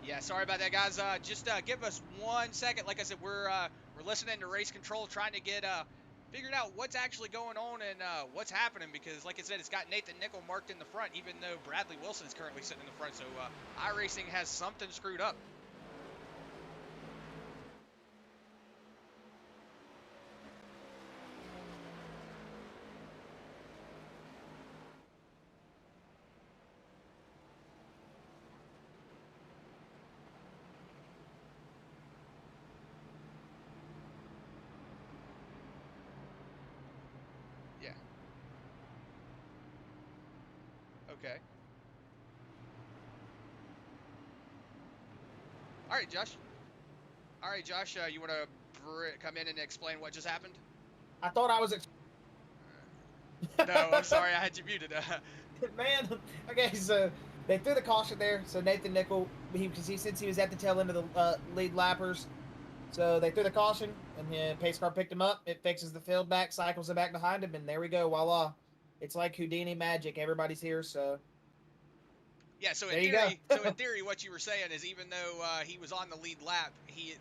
Yeah, sorry about that, guys. Just give us 1 second. Like I said, we're listening to race control, trying to get figured out what's actually going on and what's happening, because, like I said, it's got Nathan Nickel marked in the front, even though Bradley Wilson is currently sitting in the front. So iRacing has something screwed up. Yeah. Okay. All right, Josh. All right, Josh, you want to come in and explain what just happened? I thought I was No, I'm sorry, I had you muted. Man, okay, so they threw the caution there. So Nathan Nickel, since he was at the tail end of the lead lappers, so they threw the caution, and the pace car picked him up. It fixes the field back, cycles it back behind him, and there we go, voila. It's like Houdini magic. Everybody's here, so. Yeah, so There in you theory, go. so in theory, what you were saying is, even though he was on the lead lap, he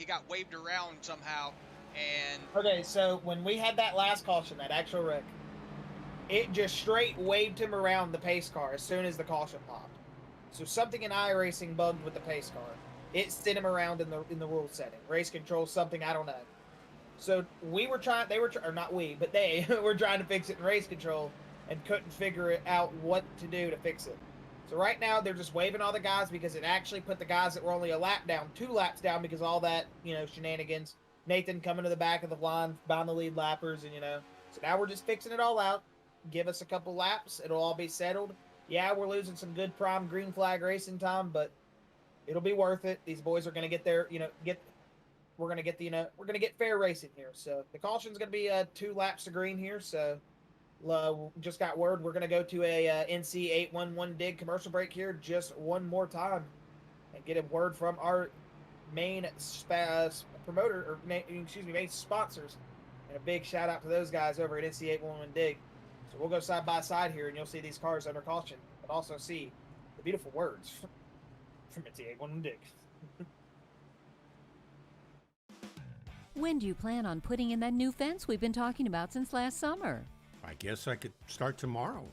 got waved around somehow, and Okay, so when we had that last caution, that actual wreck, it just straight waved him around the pace car as soon as the caution popped. So something in iRacing bugged with the pace car. It sent him around in the rule setting. Race control, something, I don't know. So we were trying, or not we, but they were trying to fix it in race control and couldn't figure it out what to do to fix it. So right now they're just waving all the guys because it actually put the guys that were only a lap down, 2 laps down, because of all that, you know, shenanigans. Nathan coming to the back of the line, bound the lead lappers, and, you know. So now we're just fixing it all out. Give us a couple laps. It'll all be settled. Yeah, we're losing some good prime green flag racing time, but it'll be worth it. These boys are going to get their, you know, we're going to get the, you know, we're going to get fair racing here. So the caution's going to be 2 laps to green here. So just got word we're going to go to a NC 811 dig commercial break here just one more time and get a word from our main promoter, or main sponsors. And a big shout out to those guys over at NC 811 dig. So we'll go side by side here and you'll see these cars under caution, but also see the beautiful words from NC 811 dig. When do you plan on putting in that new fence we've been talking about since last summer? I guess I could start tomorrow.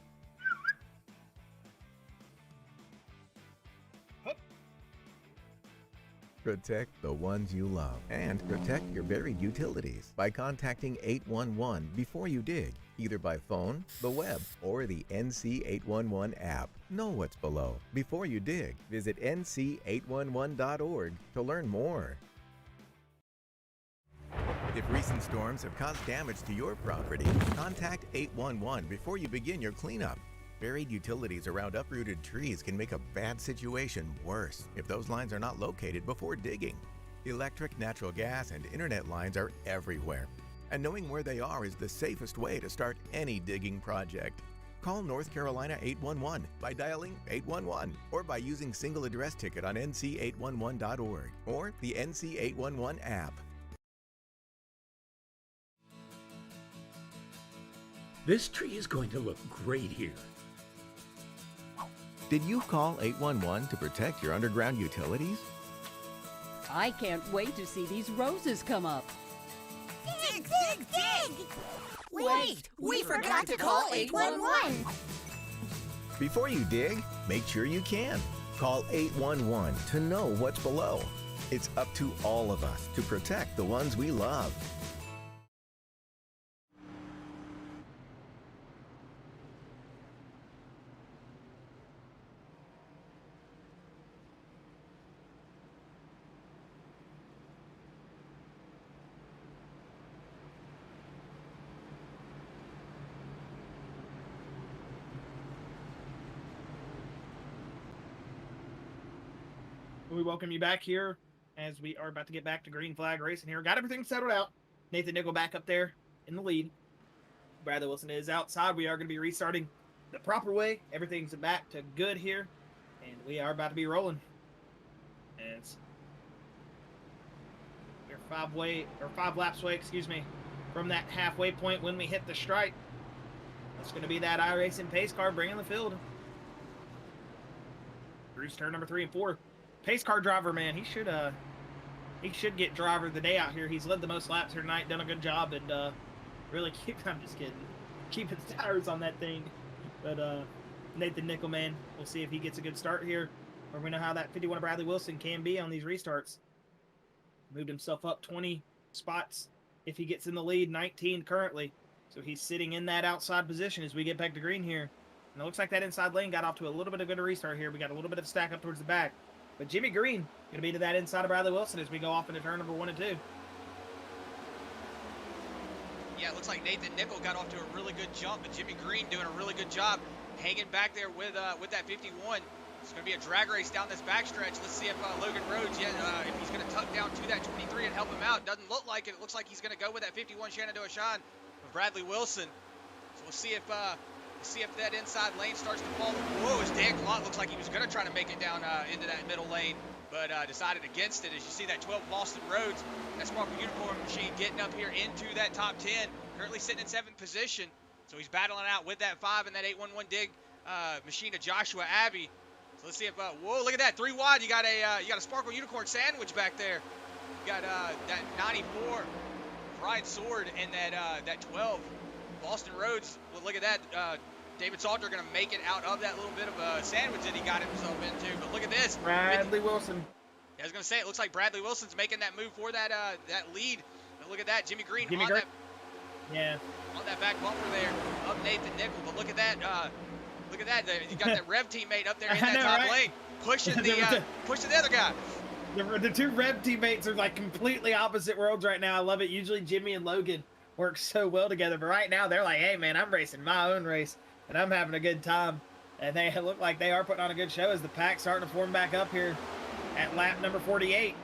Protect the ones you love and protect your buried utilities by contacting 811 before you dig, either by phone, the web, or the NC811 app. Know what's below before you dig. Visit nc811.org to learn more. If recent storms have caused damage to your property, contact 811 before you begin your cleanup. Buried utilities around uprooted trees can make a bad situation worse if those lines are not located before digging. Electric, natural gas, and internet lines are everywhere, and knowing where they are is the safest way to start any digging project. Call North Carolina 811 by dialing 811 or by using single address ticket on nc811.org or the NC811 app. This tree is going to look great here. Did you call 811 to protect your underground utilities? I can't wait to see these roses come up. Dig, dig, dig! Wait, we forgot to call 811. Before you dig, make sure you can. Call 811 to know what's below. It's up to all of us to protect the ones we love. We welcome you back here as we are about to get back to green flag racing here. Got everything settled out. Nathan Nickel back up there in the lead. Bradley Wilson is outside. We are going to be restarting the proper way. Everything's back to good here, and we are about to be rolling. As we're 5 laps away, excuse me, from that halfway point when we hit the stripe. That's going to be that iRacing pace car bringing the field. Through turn number 3 and 4. Pace car driver, man, he should get driver of the day out here. He's led the most laps here tonight, done a good job, and really I'm just kidding, keeping the tires on that thing. But Nathan Nickel, man, we'll see if he gets a good start here, or we know how that 51 of Bradley Wilson can be on these restarts. Moved himself up 20 spots if he gets in the lead, 19 currently. So he's sitting in that outside position as we get back to green here. And it looks like that inside lane got off to a little bit of a good restart here. We got a little bit of a stack up towards the back. But Jimmy Green going to be to that inside of Bradley Wilson as we go off into turn number 1 and 2. Yeah, it looks like Nathan Nickel got off to a really good jump, but Jimmy Green doing a really good job hanging back there with that 51. It's going to be a drag race down this backstretch. Let's see if Logan Rhodes, if he's going to tuck down to that 23 and help him out. Doesn't look like it. It looks like he's going to go with that 51 Shenandoah Shine of Bradley Wilson. So we'll see if that inside lane starts to fall. Whoa, as Dan Gallant looks like he was going to try to make it down into that middle lane, but decided against it. As you see that 12 Boston Rhodes, that Sparkle Unicorn machine getting up here into that top 10, currently sitting in 7th position. So he's battling out with that 5 and that 811 dig machine of Joshua Abbey. So let's see if whoa, look at that, 3 wide. You got a Sparkle Unicorn sandwich back there. You got that 94 Brian Sword and that 12 Boston Rhodes. Well, look at that. David Salter going to make it out of that little bit of a sandwich that he got himself into. But look at this. Bradley Wilson. I was going to say, it looks like Bradley Wilson's making that move for that lead. But look at that. Jimmy Green on that back bumper there of Nathan Nickel. But look at that. Look at that. You got that Rev teammate up there in that top lane pushing the other guy. The 2 Rev teammates are like completely opposite worlds right now. I love it. Usually Jimmy and Logan work so well together, but right now they're like, hey man, I'm racing my own race and I'm having a good time. And they look like they are putting on a good show as the pack's starting to form back up here at lap number 48.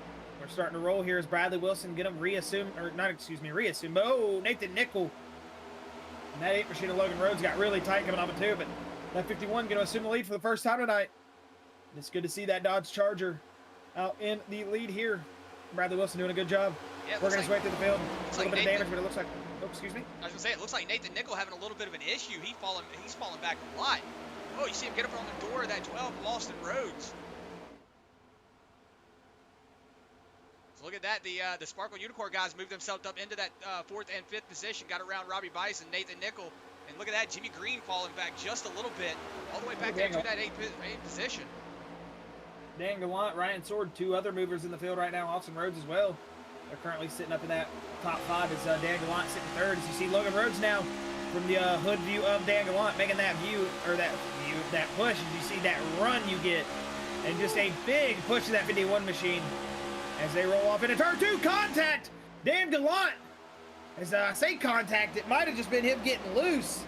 We're starting to roll here as Bradley Wilson going to reassume. Oh, Nathan Nickel. And that 8 machine of Logan Rhodes got really tight coming off it too, but that 51 going to assume the lead for the first time tonight. It's good to see that Dodge Charger out in the lead here. Bradley Wilson doing a good job. Yeah, working his way through the field. A little bit of damage, but it looks like. Oh, excuse me. I was gonna say, it looks like Nathan Nickel having a little bit of an issue. He's falling back a lot. Oh, you see him get up on the door of that 12 Boston Rhodes. So look at that. The Sparkle Unicorn guys moved themselves up into that 4th and 5th position. Got around Robbie Bice and Nathan Nickel. And look at that, Jimmy Green falling back just a little bit, all the way back there to that 8th position. Dan Gallant, Ryan Sword, 2 other movers in the field right now. Austin Rhodes as well. They're currently sitting up in that top 5 as Dan Gallant sitting 3rd. As you see Logan Rhodes now from the hood view of Dan Gallant making that that push. As you see that run you get, and just a big push to that 51 machine as they roll off into turn 2. Contact! Dan Gallant! As I say contact, it might have just been him getting loose.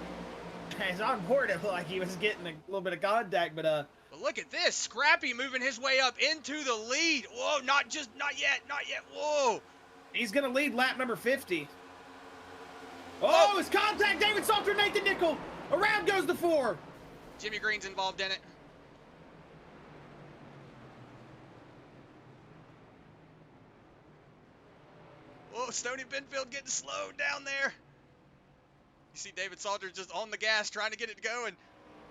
As on board, it looked like he was getting a little bit of contact, but look at this, Scrappy moving his way up into the lead. Whoa, not yet. Whoa. He's going to lead lap number 50. Oh, it's contact, David Salter, Nathan Nickel. Around goes the 4. Jimmy Green's involved in it. Whoa, Stoney Benfield getting slowed down there. see David Salter just on the gas trying to get it going.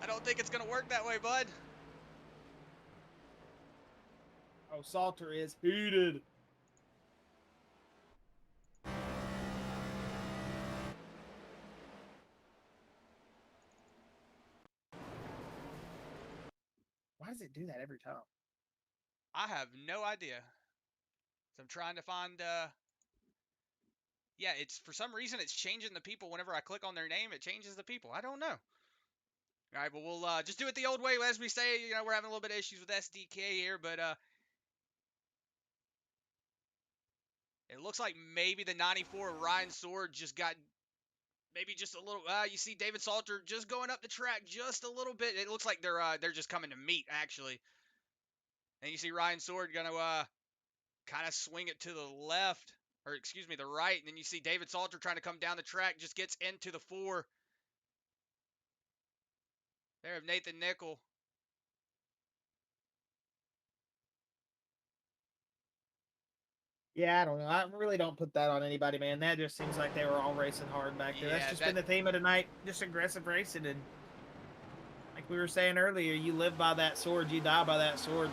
I don't think it's going to work that way, bud. Oh, Salter is heated. Why does it do that every time? I have no idea. So I'm trying to find, yeah, it's for some reason it's changing the people. Whenever I click on their name, it changes the people. I don't know. All right, but we'll just do it the old way, as we say. You know, we're having a little bit of issues with SDK here, but it looks like maybe the 94 Ryan Sword just got maybe just a little. You see David Salter just going up the track just a little bit. It looks like they're just coming to meet actually. And you see Ryan Sword gonna kind of swing it to the left, or excuse me, the right, and then you see David Salter trying to come down the track, just gets into the 4. There of Nathan Nickel. Yeah, I don't know. I really don't put that on anybody, man. That just seems like they were all racing hard back there. Yeah, That's just been the theme of the night. Just aggressive racing. And like we were saying earlier, you live by that sword, you die by that sword.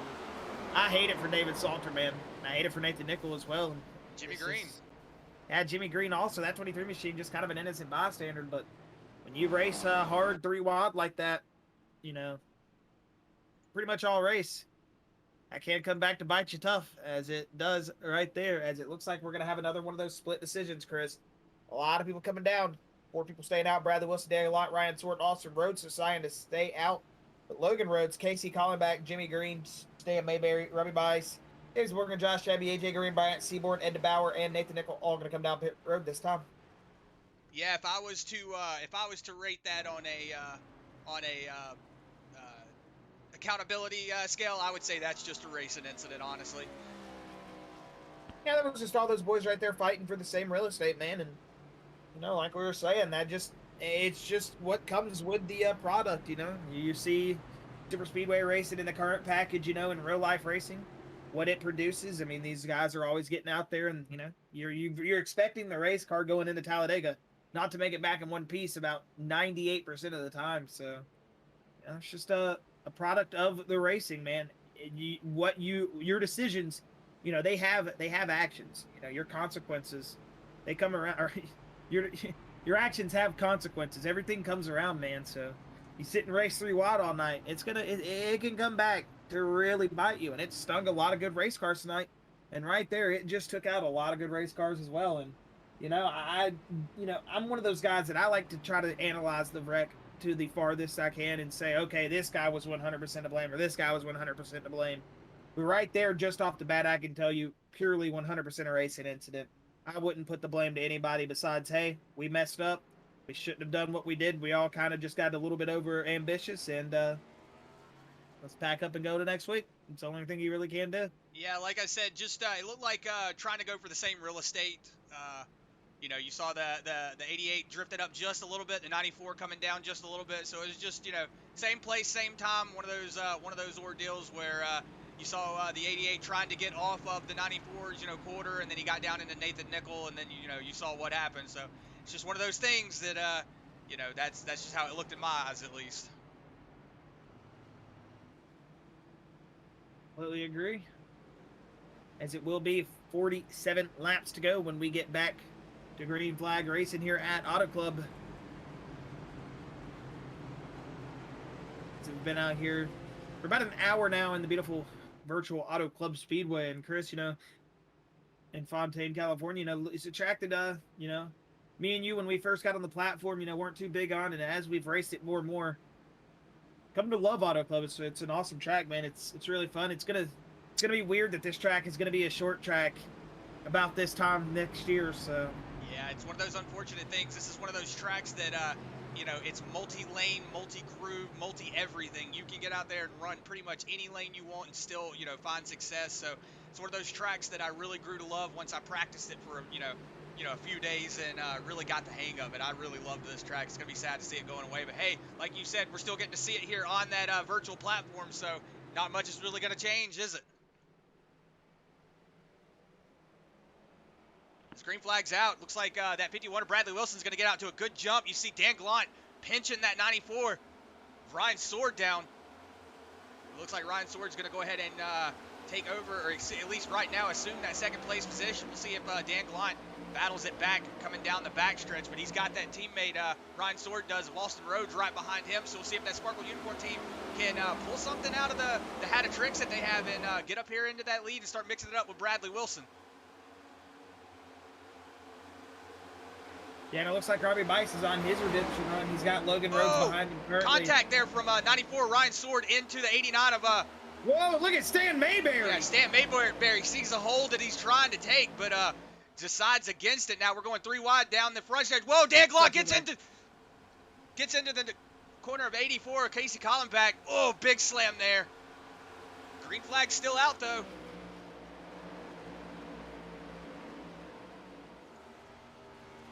I hate it for David Salter, man. I hate it for Nathan Nickel as well. Jimmy Green. Yeah, Jimmy Green also. That 23 machine, just kind of an innocent bystander. But when you race hard 3 wide like that, you know, pretty much all race, that can come back to bite you tough, as it does right there, as it looks like we're going to have another one of those split decisions, Chris. A lot of people coming down. 4 people staying out. Bradley Wilson, Daniel Lott, Ryan Sword, Austin Rhodes deciding to stay out. But Logan Rhodes, Casey Collenbach, Jimmy Green, Stan Mayberry, Robbie Bice, James Morgan, Josh Shabby, AJ Green, Bryant Seaborn, Ed DeBauer, and Nathan Nickel all going to come down pit road this time. Yeah, if I was to rate that on a accountability scale, I would say that's just a racing incident, honestly. Yeah, that was just all those boys right there fighting for the same real estate, man. And, you know, like we were saying, it's just what comes with the product, you know. You see Super Speedway racing in the current package, you know, in real life racing, what it produces. I mean, these guys are always getting out there, and, you know, you're expecting the race car going into Talladega not to make it back in one piece about 98% of the time. So, you know, it's just a product of the racing, man. Your decisions, you know, they have actions. You know, your consequences, they come around. Or your actions have consequences. Everything comes around, man. So you sit and race 3 wide all night. It can come back to really bite you, and it stung a lot of good race cars tonight. And right there, it just took out a lot of good race cars as well. And you know, I'm one of those guys that I like to try to analyze the wreck to the farthest I can and say, okay, this guy was 100% to blame, or this guy was 100% to blame. But right there, just off the bat, I can tell you, purely 100% a racing incident. I wouldn't put the blame to anybody besides, hey, we messed up. We shouldn't have done what we did. We all kind of just got a little bit over ambitious, and let's pack up and go to next week. It's the only thing you really can do. Yeah, like I said, just it looked like trying to go for the same real estate. You know, you saw the 88 drifted up just a little bit, the 94 coming down just a little bit. So it was just, you know, same place, same time. One of those ordeals where you saw the 88 trying to get off of the 94's, you know, quarter, and then he got down into Nathan Nickel, and then you saw what happened. So it's just one of those things that you know, that's just how it looked in my eyes, at least. Completely agree. As it will be 47 laps to go when we get back to Green Flag Racing here at Auto Club. So we've been out here for about an hour now in the beautiful virtual Auto Club Speedway. And Chris, you know, in Fontaine, California, you know, it's attracted, you know, me and you when we first got on the platform, you know, weren't too big on. And as we've raced it more and more, come to love Auto Club. It's an awesome track, man. It's really fun. It's gonna be weird that this track is gonna be a short track about this time next year. So yeah, it's one of those unfortunate things. This is one of those tracks that you know, it's multi-lane, multi-groove, multi-everything. You can get out there and run pretty much any lane you want and still, you know, find success. So it's one of those tracks that I really grew to love once I practiced it for you know a few days and really got the hang of it. I really loved this track. It's gonna be sad to see it going away, but hey, like you said, we're still getting to see it here on that virtual platform. So not much is really gonna change, is it? Green flag's out. Looks like that 51 of Bradley Wilson's going to get out to a good jump. You see Dan Gallant pinching that 94. Ryan Sword down. It looks like Ryan Sword's going to go ahead and take over, or at least right now assume that second place position. We'll see if Dan Gallant battles it back coming down the backstretch, but he's got that teammate Ryan Sword does of Austin Rhodes right behind him, so we'll see if that Sparkle Unicorn team can pull something out of the hat of tricks that they have and get up here into that lead and start mixing it up with Bradley Wilson. Yeah, and it looks like Robbie Bice is on his redemption run. He's got Logan Rhodes behind him currently. Contact there from 94 Ryan Sword into the 89 of Whoa, look at Stan Mayberry. Yeah, Stan Mayberry sees a hold that he's trying to take, but decides against it. Now we're going 3 wide down the front stretch. Whoa, Dan Gallant gets into the corner of 84. Casey Collenbach. Oh, big slam there. Green flag's still out though.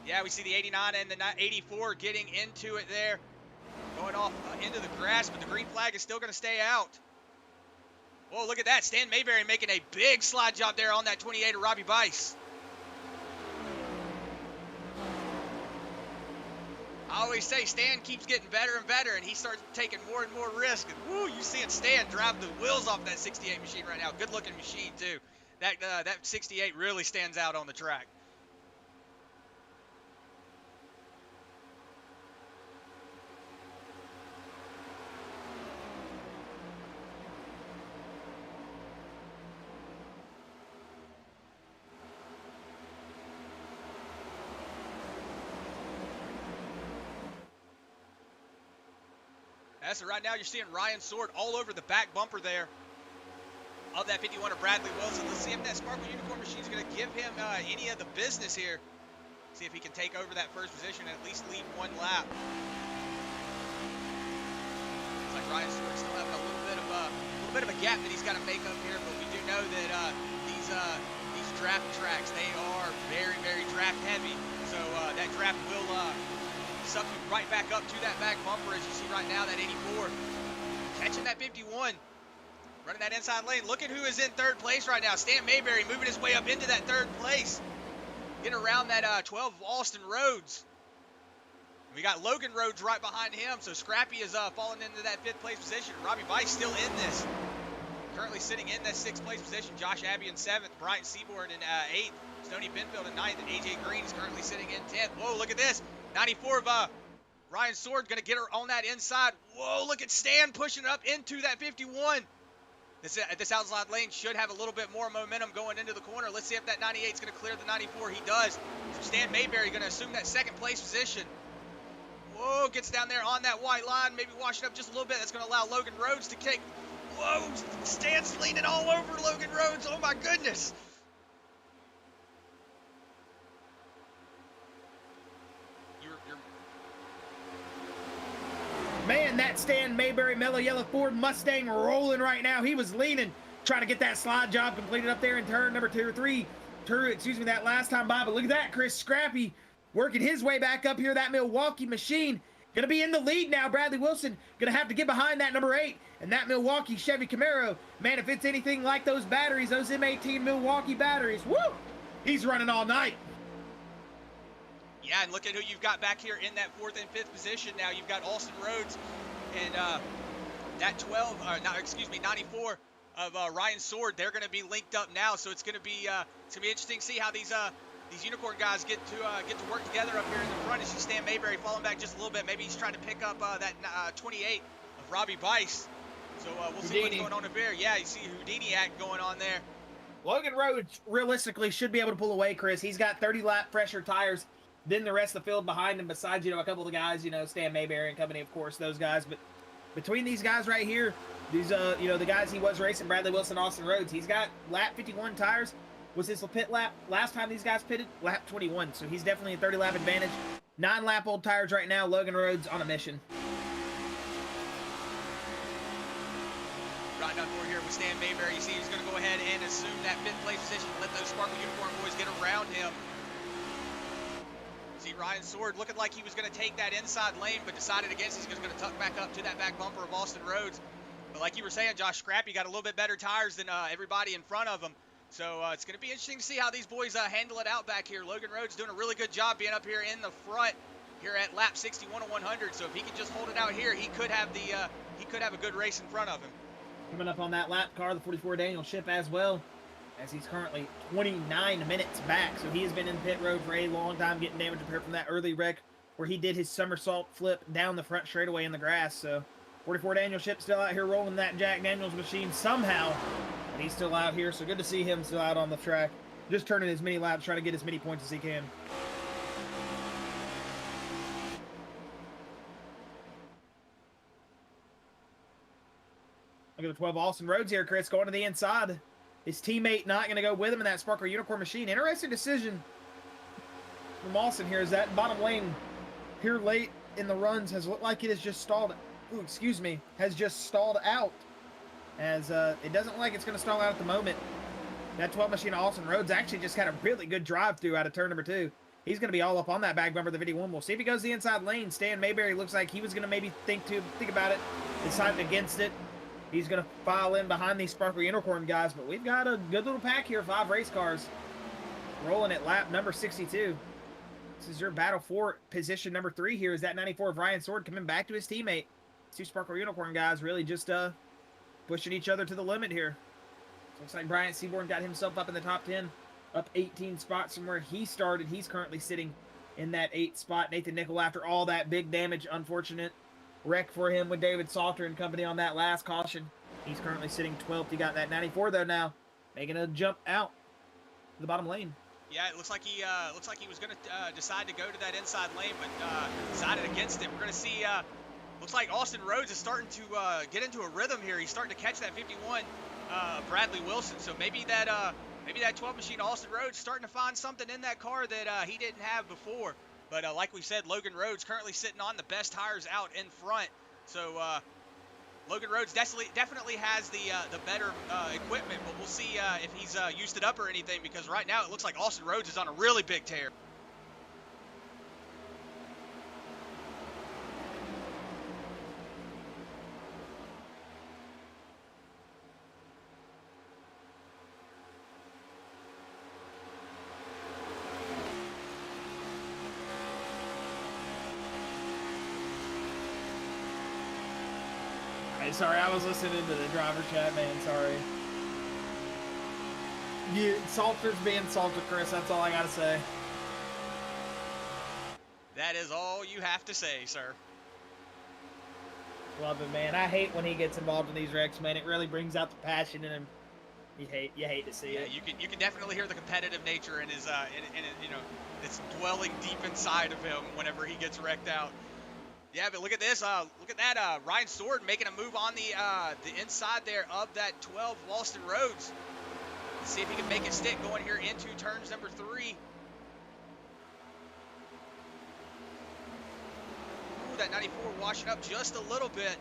Yeah, we see the 89 and the 84 getting into it there. Going off into the grass, but the green flag is still going to stay out. Whoa, look at that. Stan Mayberry making a big slide job there on that 28 of Robbie Bice. I always say Stan keeps getting better and better, and he starts taking more and more risk. And woo, you seeing Stan drive the wheels off that 68 machine right now. Good looking machine too. That 68 really stands out on the track. So right now you're seeing Ryan Sword all over the back bumper there of that 51 of Bradley Wilson. Let's see if that Sparkle Unicorn machine is going to give him any of the business here. See if he can take over that first position and at least lead one lap. Looks like Ryan Sword still having a little bit of a gap that he's got to make up here, but we do know that these draft tracks, they are very, very draft heavy. So that draft will suck you right back up to that back bumper, as you see right now, that 84. Catching that 51. Running that inside lane. Look at who is in third place right now. Stan Mayberry moving his way up into that third place. Getting around that 12 of Austin Rhodes. We got Logan Rhodes right behind him, so Scrappy is falling into that 5th place position. Robbie Bice still in this. Currently sitting in that 6th place position. Josh Abbey in 7th. Bryant Seaborn in 8th. Stoney Benfield in 9th. And AJ Green is currently sitting in 10th. Whoa, look at this. 94 of Ryan Sword going to get her on that inside. Whoa, look at Stan pushing up into that 51. This outside lane should have a little bit more momentum going into the corner. Let's see if that 98 is going to clear the 94. He does. So Stan Mayberry going to assume that 2nd place position. Whoa, gets down there on that white line. Maybe wash it up just a little bit. That's going to allow Logan Rhodes to take. Whoa, Stan's leaning all over Logan Rhodes. Oh, my goodness. Man, that Stan Mayberry Mellow Yellow Ford Mustang rolling right now. He was leaning, trying to get that slide job completed up there in turn number 2 or 3. That last time by. But look at that, Chris Scrappy working his way back up here. That Milwaukee machine going to be in the lead now. Bradley Wilson going to have to get behind that number 8 and that Milwaukee Chevy Camaro. Man, if it's anything like those batteries, those M18 Milwaukee batteries, woo, he's running all night. Yeah, and look at who you've got back here in that 4th and 5th position now. You've got Austin Rhodes and that 94 of Ryan Sword. They're going to be linked up now, so it's going to be interesting to see how these Unicorn guys get to work together up here in the front. As you see Stan Mayberry falling back just a little bit. Maybe he's trying to pick up that 28 of Robbie Bice. So we'll see what's going on up here. Yeah, you see Houdini act going on there. Logan Rhodes realistically should be able to pull away, Chris. He's got 30 lap fresher tires than the rest of the field behind him, besides, a couple of the guys, Stan Mayberry and company, of course, those guys. But between these guys right here, these, the guys he was racing, Bradley Wilson, Austin Rhodes, he's got lap 51 tires. Was his pit lap last time these guys pitted? Lap 21. So he's definitely a 30 lap advantage. 9 lap old tires right now. Logan Rhodes on a mission. Riding on board here with Stan Mayberry. You see he's going to go ahead and assume that 5th place position. Let those Sparkle Unicorn boys get around him. See Ryan Sword looking like he was going to take that inside lane, but decided against it. He's going to tuck back up to that back bumper of Austin Rhodes. But like you were saying, Josh, Scrappy got a little bit better tires than everybody in front of him. So it's going to be interesting to see how these boys handle it out back here. Logan Rhodes doing a really good job being up here in the front here at lap 61 of 100. So if he can just hold it out here, he could have a good race in front of him. Coming up on that lap car, the 44 Daniel Ship as well, as he's currently 29 minutes back. So he has been in pit road for a long time, getting damage repaired from that early wreck where he did his somersault flip down the front straightaway in the grass. So 44 Daniel Ship still out here rolling that Jack Daniels machine somehow. And he's still out here, so good to see him still out on the track. Just turning as many laps, trying to get as many points as he can. Look at the 12 Austin Rhodes here, Chris, going to the inside. His teammate not going to go with him in that Sparkle Unicorn machine. Interesting decision from Austin here, is that bottom lane here late in the runs has looked like it has just stalled. Ooh, excuse me, has just stalled out. As it doesn't look like it's going to stall out at the moment. That 12 machine of Austin Rhodes actually just had a really good drive through out of turn number 2. He's going to be all up on that back bumper of the 51. We'll see if he goes the inside lane. Stan Mayberry looks like he was going to maybe think about it, decided against it. He's going to file in behind these Sparkle Unicorn guys, but we've got a good little pack here, 5 race cars rolling at lap number 62. This is your battle for position number 3 here. Is that 94 of Ryan Sword coming back to his teammate. 2 Sparkle Unicorn guys really just pushing each other to the limit here. So looks like Bryant Seaborn got himself up in the top 10, up 18 spots from where he started. He's currently sitting in that 8th spot. Nathan Nickel, after all that big damage, unfortunate wreck for him with David Salter and company on that last caution. He's currently sitting 12th. He got that 94 though now, making a jump out to the bottom lane. Yeah, it looks like he was going to decide to go to that inside lane, but decided against it. We're going to see. Looks like Austin Rhodes is starting to get into a rhythm here. He's starting to catch that 51 Bradley Wilson. So maybe that 12 machine Austin Rhodes starting to find something in that car that he didn't have before. But like we said, Logan Rhodes currently sitting on the best tires out in front. So Logan Rhodes definitely has the better equipment, but we'll see if he's used it up or anything, because right now it looks like Austin Rhodes is on a really big tear. Hey, sorry, I was listening to the driver chat, man. Sorry. Salter's being Salter, Chris. That's all I gotta say. That is all you have to say, sir. Love it, man. I hate when he gets involved in these wrecks, man. It really brings out the passion in him. You hate to see it. You can definitely hear the competitive nature in his it's dwelling deep inside of him whenever he gets wrecked out. Yeah, but look at this. Look at that. Ryan Sword making a move on the inside there of that 12 Walston Roads. Let's see if he can make it stick going here into turns number 3. Ooh, that 94 washing up just a little bit.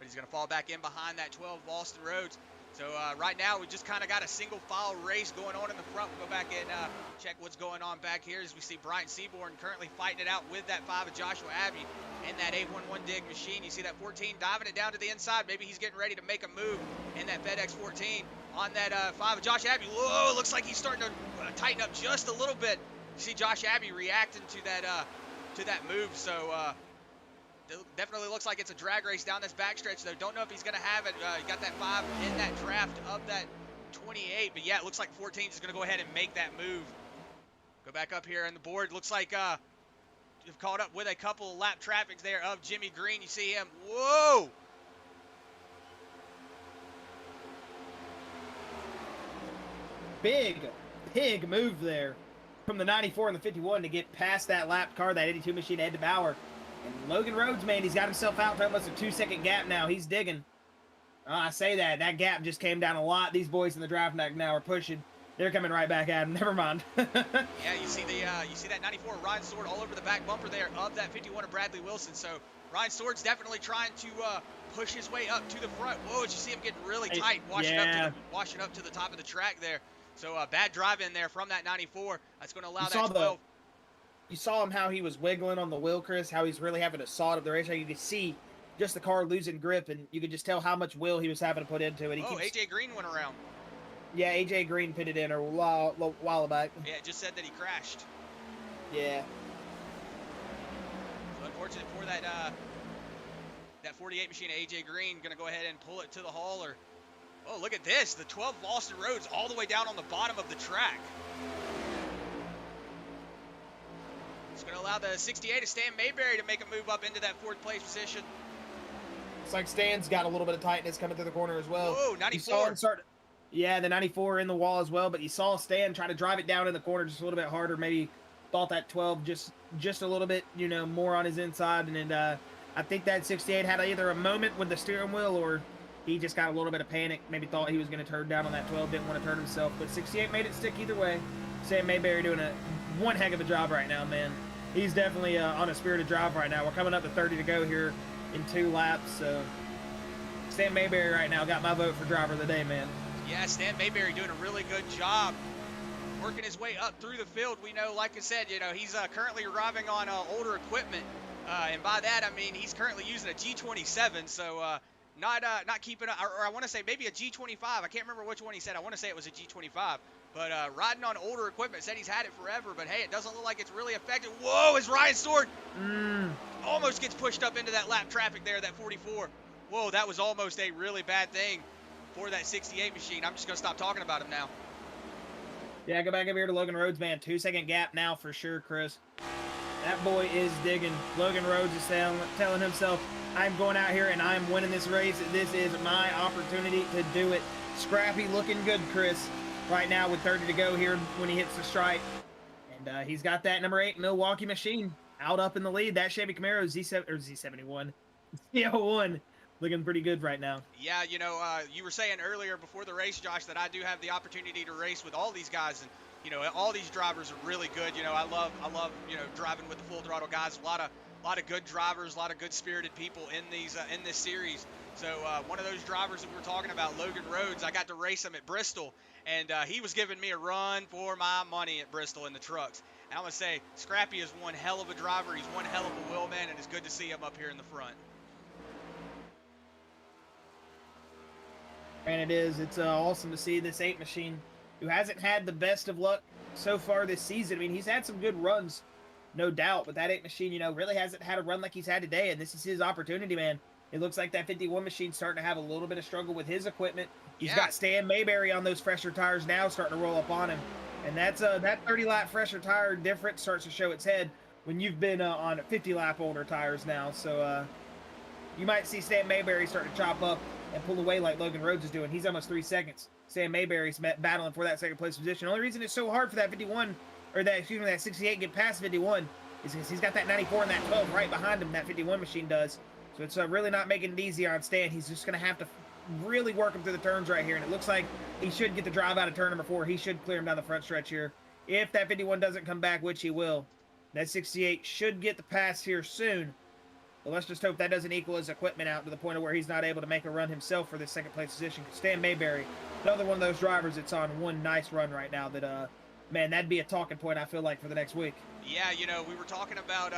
But he's going to fall back in behind that 12 Walston Roads. So right now we just kind of got a single file race going on in the front. We'll go back and check what's going on back here as we see Bryant Seaborn currently fighting it out with that 5 of Joshua Abbey in that 811 dig machine. You see that 14 diving it down to the inside. Maybe he's getting ready to make a move in that FedEx 14 on that 5 of Josh Abbey. Whoa, looks like he's starting to tighten up just a little bit. You see Josh Abbey reacting to that move. So definitely looks like it's a drag race down this backstretch, though. Don't know if he's going to have it. He got that 5 in that draft of that 28. But, yeah, it looks like 14 is going to go ahead and make that move. Go back up here on the board. Looks like you've caught up with a couple of lap traffics there of Jimmy Green. You see him. Whoa! Big move there from the 94 and the 51 to get past that lap car, that 82 machine Ed DeBauer. And Logan Rhodes, man, he's got himself out to almost a 2-second gap now. He's digging. I say that gap just came down a lot. These boys in the draft now are pushing. They're coming right back at him. Never mind. Yeah, you see that 94 Ryan Sword all over the back bumper there of that 51 of Bradley Wilson. So Ryan Sword's definitely trying to push his way up to the front. Whoa, did you see him getting really tight, washing up to the top of the track there. So bad drive in there from that 94. That's going to allow that 12. You saw him how he was wiggling on the wheel, Chris, how he's really having to saw it up the racetrack. You could see just the car losing grip, and you could just tell how much will he was having to put into it. Oh, AJ Green went around. Yeah, AJ Green pitted in a while back. Yeah, it just said that he crashed. Yeah. So unfortunate for that that 48 machine, AJ Green, gonna go ahead and pull it to the hauler. Oh, look at this! The 12 Austin Roads all the way down on the bottom of the track. It's gonna allow the 68 of Stan Mayberry to make a move up into that 4th place position. It's like Stan's got a little bit of tightness coming through the corner as well. Whoa, 94. Yeah, the 94 in the wall as well, but you saw Stan try to drive it down in the corner just a little bit harder. Maybe thought that 12 just a little bit, you know, more on his inside. And I think that 68 had either a moment with the steering wheel or he just got a little bit of panic. Maybe thought he was going to turn down on that 12, didn't want to turn himself. But 68 made it stick either way. Sam Mayberry doing one heck of a job right now, man. He's definitely on a spirited drive right now. We're coming up to 30 to go here in 2 laps. So Sam Mayberry right now got my vote for driver of the day, man. Yeah, Stan Mayberry doing a really good job working his way up through the field. We know, like I said, you know, he's currently arriving on older equipment. And by that, I mean he's currently using a G27, so not keeping up, or I want to say maybe a G25. I can't remember which one he said. I want to say it was a G25. But riding on older equipment, said he's had it forever, but hey, it doesn't look like it's really affected. Whoa, as Ryan Sword almost gets pushed up into that lap traffic there, that 44. Whoa, that was almost a really bad thing for that 68 machine. I'm just going to stop talking about him now. Yeah, go back up here to Logan Rhodes, man. 2-second gap now for sure, Chris. That boy is digging. Logan Rhodes is telling himself, I'm going out here and I'm winning this race. This is my opportunity to do it. Scrappy looking good, Chris, right now with 30 to go here when he hits the stripe. And he's got that number 8 Milwaukee machine out up in the lead. That Chevy Camaro Z71. Z01. Looking pretty good right now. Yeah, you know, you were saying earlier before the race, Josh, that I do have the opportunity to race with all these guys, and you know, all these drivers are really good. You know, I love, you know, driving with the Full Throttle guys. A lot of good drivers, a lot of good spirited people in these in this series. So one of those drivers that we were talking about, Logan Rhodes, I got to race him at Bristol, and he was giving me a run for my money at Bristol in the trucks. And I'm gonna say, Scrappy is one hell of a driver. He's one hell of a wheelman, and it's good to see him up here in the front. And it is. It's awesome to see this 8 machine who hasn't had the best of luck so far this season. I mean, he's had some good runs, no doubt, but that 8 machine, you know, really hasn't had a run like he's had today, and this is his opportunity, man. It looks like that 51 machine's starting to have a little bit of struggle with his equipment. He's got Stan Mayberry on those fresher tires now starting to roll up on him. And that's that 30-lap fresher tire difference starts to show its head when you've been on 50-lap older tires now. So you might see Stan Mayberry start to chop up and pull away like Logan Rhodes is doing. He's almost 3 seconds. Stan Mayberry's battling for that 2nd place position. The only reason it's so hard for that 51, or that, excuse me, that 68 get past 51 is because he's got that 94 and that 12 right behind him, that 51 machine does. So it's really not making it easy on Stan. He's just going to have to really work him through the turns right here. And it looks like he should get the drive out of turn number 4. He should clear him down the front stretch here. If that 51 doesn't come back, which he will, that 68 should get the pass here soon. But let's just hope that doesn't equal his equipment out to the point of where he's not able to make a run himself for this 2nd place position. Stan Mayberry, another one of those drivers that's on one nice run right now that, man, that'd be a talking point, I feel like, for the next week. Yeah, you know, we were talking about,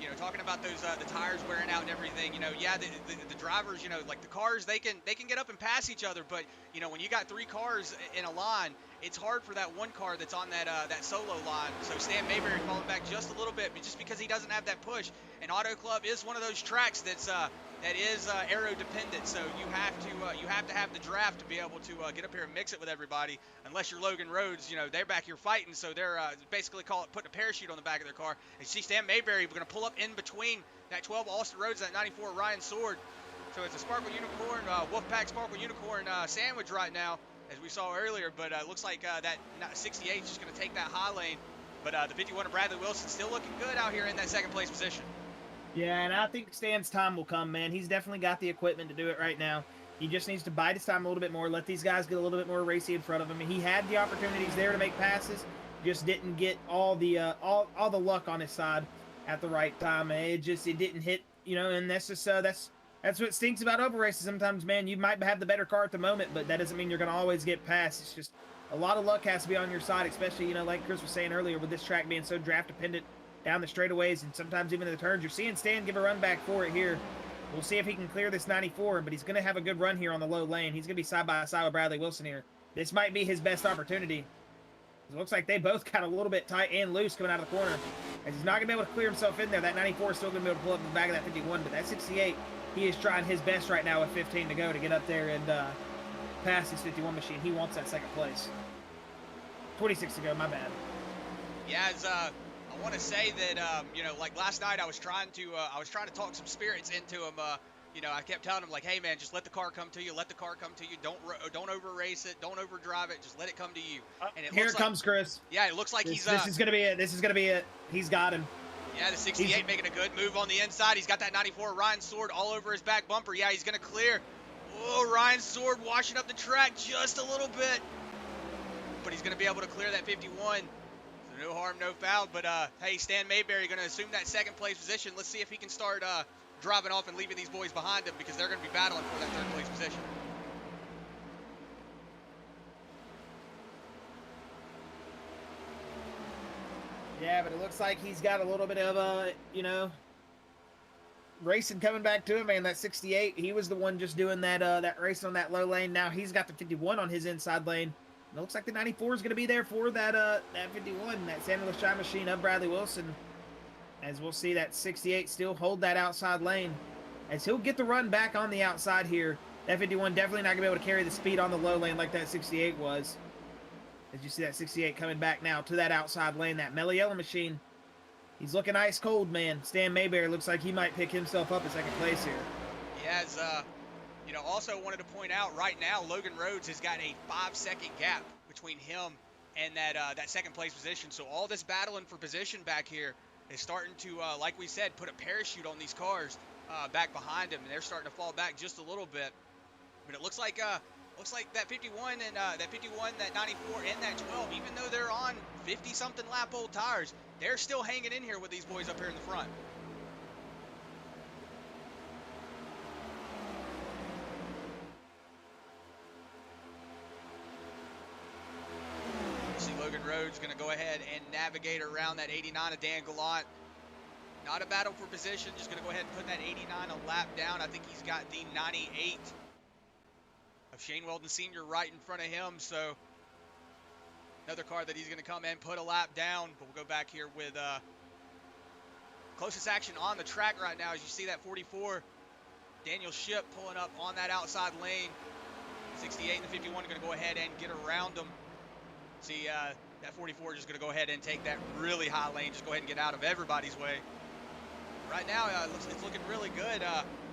you know, talking about those, the tires wearing out and everything. You know, yeah, the drivers, you know, like the cars, they can get up and pass each other. But, you know, when you got 3 cars in a line, it's hard for that one car that's on that solo line. So Stan Mayberry falling back just a little bit, but just because he doesn't have that push. And Auto Club is one of those tracks that's that is aero dependent. So you have to have the draft to be able to get up here and mix it with everybody. Unless you're Logan Rhodes, you know, they're back here fighting, so they're basically putting a parachute on the back of their car. And see Stan Mayberry going to pull up in between that 12 Austin Rhodes and that 94 Ryan Sword. So it's a Sparkle Unicorn, Wolfpack Sparkle Unicorn sandwich right now, as we saw earlier, but it looks like that 68 is just going to take that high lane. But the 51 of Bradley Wilson still looking good out here in that 2nd place position. Yeah, and I think Stan's time will come, man. He's definitely got the equipment to do it right now. He just needs to bide his time a little bit more, let these guys get a little bit more racy in front of him. He had the opportunities there to make passes, just didn't get all the luck on his side at the right time. It didn't hit, you know, and that's just that's what stinks about over races sometimes, man. You might have the better car at the moment, but that doesn't mean you're going to always get past. It's just a lot of luck has to be on your side, especially, you know, like Chris was saying earlier, with this track being so draft dependent down the straightaways and sometimes even the turns. You're seeing Stan give a run back for it here We'll see if he can clear this 94, but he's going to have a good run here on the low lane. He's going to be side by side with Bradley Wilson here. This might be his best opportunity. It looks like they both got a little bit tight and loose coming out of the corner. As he's not going to be able to clear himself in there. That 94 is still going to be able to pull up in the back of that 51, but that 68, he is trying his best right now with 15 to go to get up there and pass his 51 machine. He wants that second place. 26 to go, my bad. Yeah, I want to say that you know, like last night I was trying to talk some spirits into him. You know, I kept telling him like, hey man, just let the car come to you. Let the car come to you. Don't over race it. Don't overdrive it. Just let it come to you. And Here it comes, Chris. Yeah, it looks like this is gonna be it. This is gonna be it. He's got him. Yeah, the 68 making a good move on the inside. He's got that 94 Ryan Sword all over his back bumper. Yeah, he's gonna clear. Oh, Ryan Sword washing up the track just a little bit, but he's gonna be able to clear that 51. So no harm, no foul. But hey, Stan Mayberry gonna assume that second place position. Let's see if he can start driving off and leaving these boys behind him, because they're gonna be battling for that third place position. Yeah, but it looks like he's got a little bit of you know, racing coming back to him, man. That 68, he was the one just doing that that racing on that low lane. Now he's got the 51 on his inside lane. And it looks like the 94 is going to be there for that that 51, that Samuel Shine machine of Bradley Wilson. As we'll see that 68 still hold that outside lane, as he'll get the run back on the outside here. That 51 definitely not going to be able to carry the speed on the low lane like that 68 was. As you see that 68 coming back now to that outside lane, that Mellow Yellow machine. He's looking ice cold, man. Stan Mayberry looks like he might pick himself up in second place here. Yeah, as you know, also wanted to point out right now, Logan Rhodes has got a 5-second gap between him and that second place position. So all this battling for position back here is starting to, like we said, put a parachute on these cars back behind him, and they're starting to fall back just a little bit. But it looks like that 51 and that 51, that 94, and that 12, even though they're on 50-something lap old tires, they're still hanging in here with these boys up here in the front. You see Logan Rhodes going to go ahead and navigate around that 89 of Dan Gallant. Not a battle for position, just going to go ahead and put that 89 a lap down. I think he's got the 98 of Shane Weldon Sr. right in front of him. So another car that he's going to come in, put a lap down. But we'll go back here with closest action on the track right now. As you see that 44, Daniel Ship pulling up on that outside lane. 68 and the 51 are going to go ahead and get around them. See that 44 is just going to go ahead and take that really high lane. Just go ahead and get out of everybody's way. Right now, it's looking really good.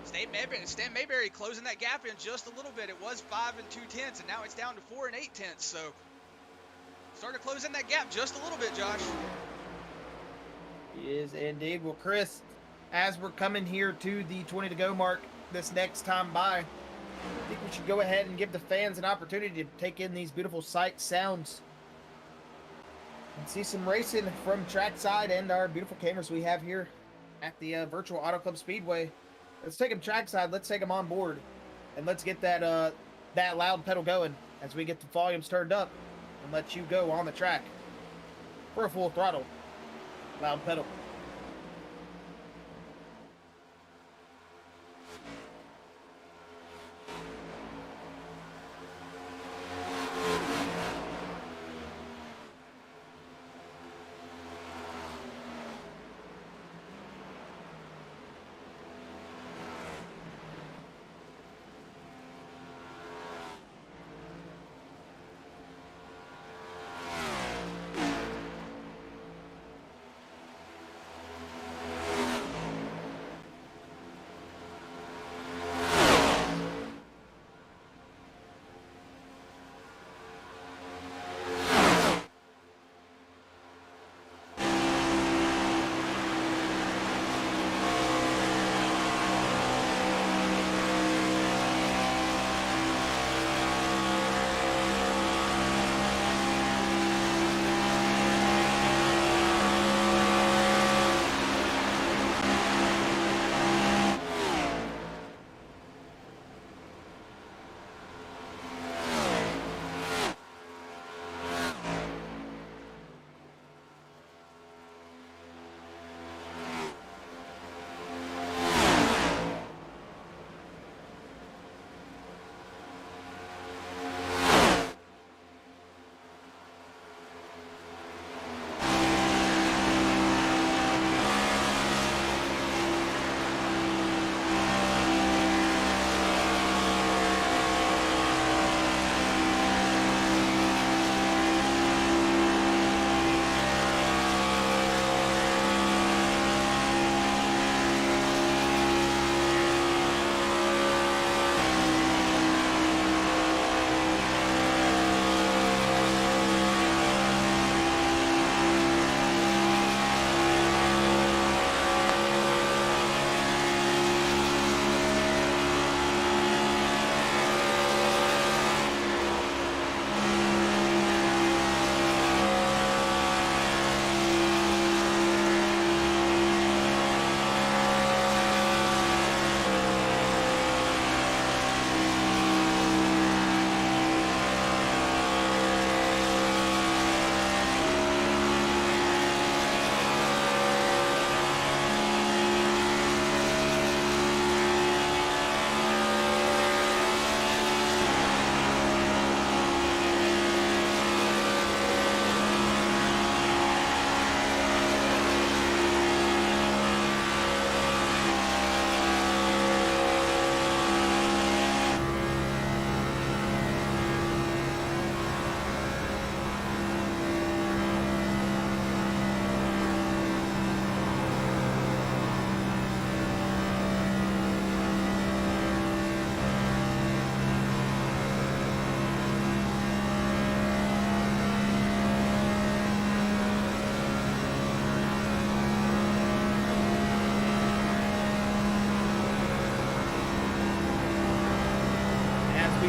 Stan Mayberry closing that gap in just a little bit. It was 5 2/10, and now it's down to 4 8/10. So starting to close in that gap just a little bit, Josh. He is indeed. Well, Chris, as we're coming here to the 20 to go mark this next time by, I think we should go ahead and give the fans an opportunity to take in these beautiful sights, sounds, and see some racing from trackside and our beautiful cameras we have here at the Virtual Auto Club Speedway. Let's take them trackside. Let's take them on board, and let's get that that loud pedal going as we get the volumes turned up and let you go on the track for a full throttle loud pedal.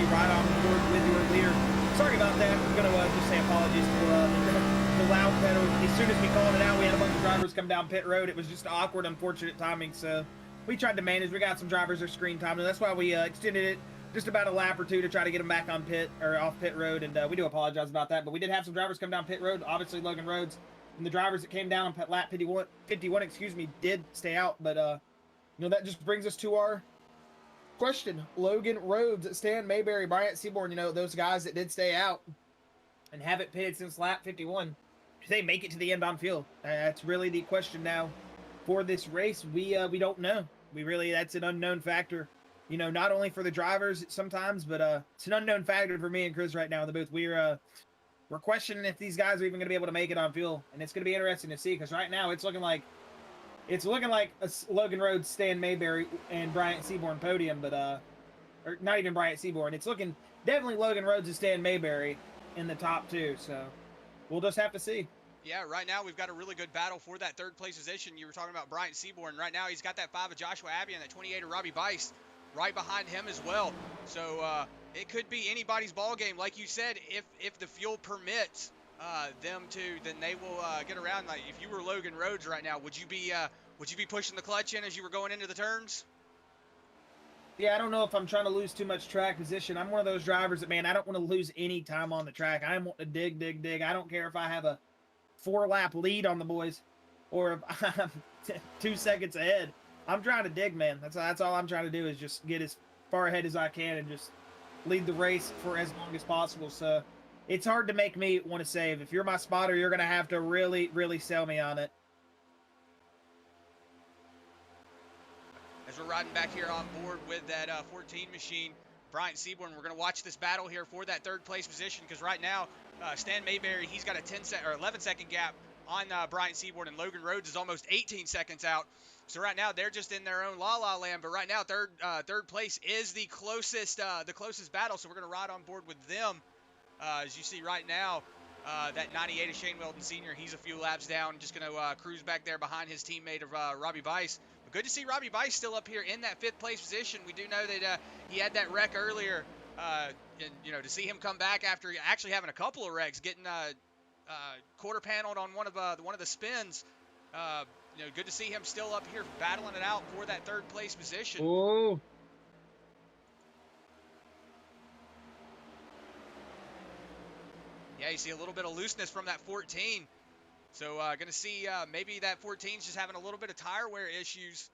be right on board with your leader. Sorry about that. We're going to just say apologies for the loud pedal. As soon as we called it out, we had a bunch of drivers come down pit road. It was just awkward, unfortunate timing, so we tried to manage. We got some drivers their screen time, and that's why we extended it just about a lap or two to try to get them back on pit or off pit road, and we do apologize about that. But we did have some drivers come down pit road. Obviously, Logan Rhodes and the drivers that came down on lap 51, did stay out. But you know, that just brings us to our question. Logan Rhodes, Stan Mayberry, Bryant Seaborn, you know, those guys that did stay out and haven't pitted since lap 51, do they make it to the end on field? That's really the question now for this race. We don't know. That's an unknown factor. You know, not only for the drivers sometimes, but it's an unknown factor for me and Chris right now in the booth. We're questioning if these guys are even going to be able to make it on fuel, and it's going to be interesting to see because right now it's looking like a Logan Rhodes, Stan Mayberry, and Bryant Seaborn podium, but or not even Bryant Seaborn. It's looking definitely Logan Rhodes and Stan Mayberry in the top two. So we'll just have to see. Yeah, right now we've got a really good battle for that third place position. You were talking about Bryant Seaborn. Right now he's got that 5 of Joshua Abbey and that 28 of Robbie Bice right behind him as well. So it could be anybody's ball game, like you said. If the fuel permits them to, then they will get around. Like if you were Logan Rhodes right now, would you be pushing the clutch in as you were going into the turns? Yeah, I don't know if I'm trying to lose too much track position. I'm one of those drivers that, man, I don't want to lose any time on the track. I'm wanting to dig. I don't care if I have a 4-lap lead on the boys or if I'm 2 seconds ahead. I'm trying to dig, man. That's all I'm trying to do is just get as far ahead as I can and just lead the race for as long as possible. So it's hard to make me want to save. If you're my spotter, you're going to have to really, really sell me on it. As we're riding back here on board with that 14 machine, Bryant Seaborn, we're going to watch this battle here for that third place position because right now, Stan Mayberry, he's got a 11-second gap on Bryant Seaborn, and Logan Rhodes is almost 18 seconds out. So right now they're just in their own la-la land, but right now third place is the closest battle, so we're going to ride on board with them. As you see right now, that 98 of Shane Weldon Sr., he's a few laps down, just going to cruise back there behind his teammate of Robbie Bice. But good to see Robbie Bice still up here in that 5th place position. We do know that he had that wreck earlier, and you know, to see him come back after actually having a couple of wrecks, getting quarter paneled on one of the spins. You know, good to see him still up here battling it out for that 3rd place position. Oh. Yeah, you see a little bit of looseness from that 14. So going to see maybe that 14's just having a little bit of tire wear issues.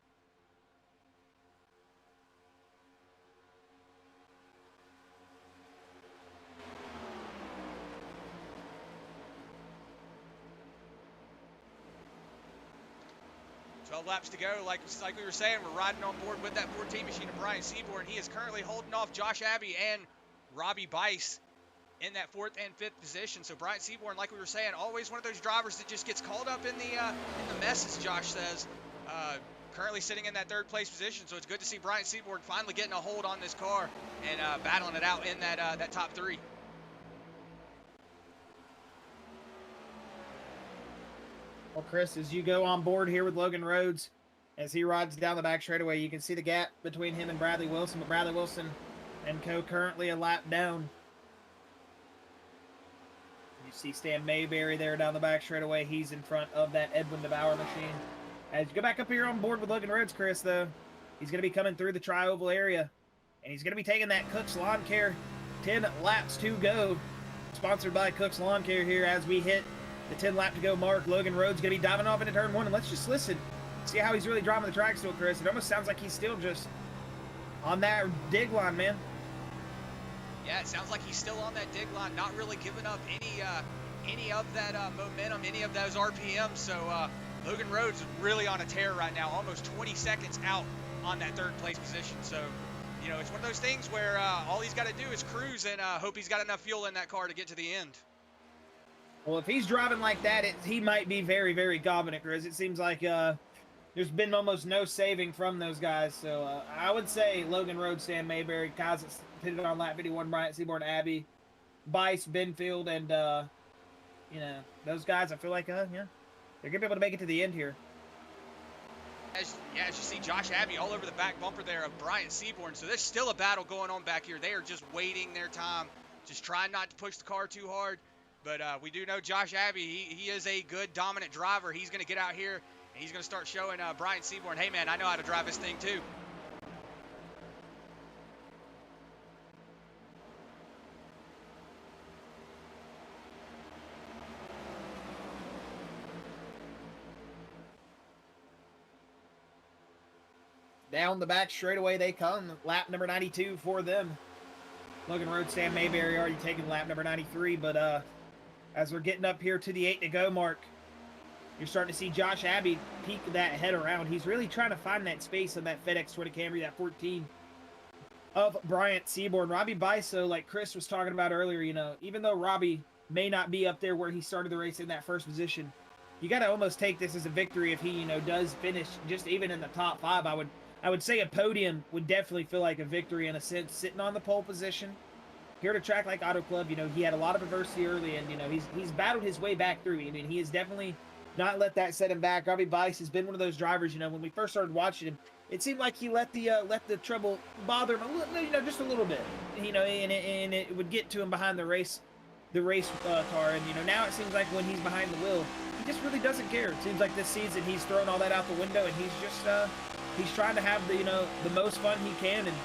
Laps to go. Like we were saying, we're riding on board with that 14 machine of Bryant Seaborn. He is currently holding off Josh Abbey and Robbie Bice in that 4th and 5th position. So Bryant Seaborn, like we were saying, always one of those drivers that just gets caught up in the mess, as Josh says. Currently sitting in that 3rd place position. So it's good to see Bryant Seaborn finally getting a hold on this car and battling it out in that top 3. Well, Chris, as you go on board here with Logan Rhodes, as he rides down the back straightaway, you can see the gap between him and Bradley Wilson, but Bradley Wilson and co currently a lap down. You see Stan Mayberry there down the back straightaway. He's in front of that Edwin DeBauer machine. As you go back up here on board with Logan Rhodes, Chris, though, he's going to be coming through the tri-oval area, and he's going to be taking that Cook's Lawn Care 10 laps to go. Sponsored by Cook's Lawn Care here as we hit the 10 lap to go mark. Logan Rhodes going to be diving off into turn 1, and let's just listen. See how he's really driving the track still, Chris. It almost sounds like he's still just on that dig line, man. Yeah, it sounds like he's still on that dig line, not really giving up any of that momentum, any of those RPMs. So Logan Rhodes is really on a tear right now, almost 20 seconds out on that 3rd place position. So, you know, it's one of those things where all he's got to do is cruise and hope he's got enough fuel in that car to get to the end. Well, if he's driving like that, he might be very, very confident, Chris. It seems like there's been almost no saving from those guys. So I would say Logan Rhodes, Stan Mayberry, guys that pitted on lap 51, Bryant Seaborn, Abbey, Bice, Benfield, and, you know, those guys, I feel like, yeah, they're going to be able to make it to the end here. As you see Josh Abbey all over the back bumper there of Bryant Seaborn. So there's still a battle going on back here. They are just waiting their time, just trying not to push the car too hard. But we do know Josh Abbey, he is a good dominant driver. He's going to get out here and he's going to start showing Bryant Seaborn, hey man, I know how to drive this thing too. Down the back straightaway they come. Lap number 92 for them. Logan Road, Stan Mayberry already taking lap number 93, but as we're getting up here to the 8 to go mark, you're starting to see Josh Abbey peek that head around. He's really trying to find that space on that FedEx Toyota Camry, that 14 of Bryant Seaborn. Robbie Biso, like Chris was talking about earlier, you know, even though Robbie may not be up there where he started the race in that first position, you got to almost take this as a victory if he, you know, does finish just even in the top 5. I would say a podium would definitely feel like a victory in a sense, sitting on the pole position. Here at a track like Auto Club, you know, he had a lot of adversity early, and, you know, he's battled his way back through. I mean, he has definitely not let that set him back. Robbie Bice has been one of those drivers, you know, when we first started watching him, it seemed like he let the trouble bother him a little, you know, just a little bit, you know, and it would get to him behind the race car. And, you know, now it seems like when he's behind the wheel, he just really doesn't care. It seems like this season he's thrown all that out the window, and he's just, he's trying to have the, you know, the most fun he can and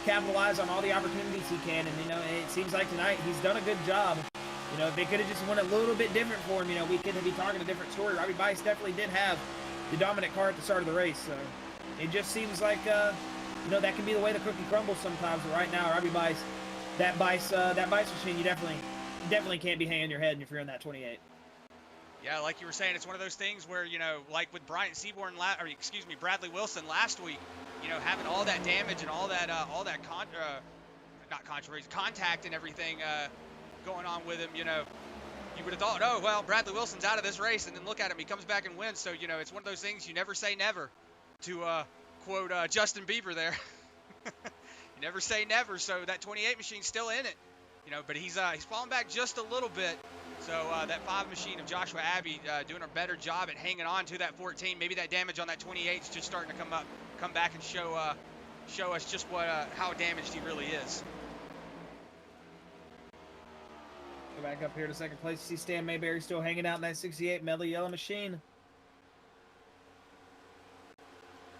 capitalize on all the opportunities he can. And, you know, it seems like tonight he's done a good job. You know, if they could have just went a little bit different for him, you know, we could be talking a different story. Robbie Bice definitely did have the dominant car at the start of the race. So it just seems like, you know, that can be the way the cookie crumbles sometimes. But right now, Robbie Bice, that Bice machine, you definitely can't be hanging your head if you're in that 28. Yeah, like you were saying, it's one of those things where, you know, like with Bryant Seaborn, Bradley Wilson last week, you know, having all that damage and all that contact and everything going on with him, you know, you would have thought, oh, well, Bradley Wilson's out of this race, and then look at him, he comes back and wins. So, you know, it's one of those things, you never say never, to quote Justin Bieber there. You never say never. So that 28 machine's still in it, you know, but he's falling back just a little bit. So that 5 machine of Joshua Abbey doing a better job at hanging on to that 14. Maybe that damage on that 28 is just starting to come back and show us just how damaged he really is. Go back up here to second place. You see Stan Mayberry still hanging out in that 68 Medley Yellow machine.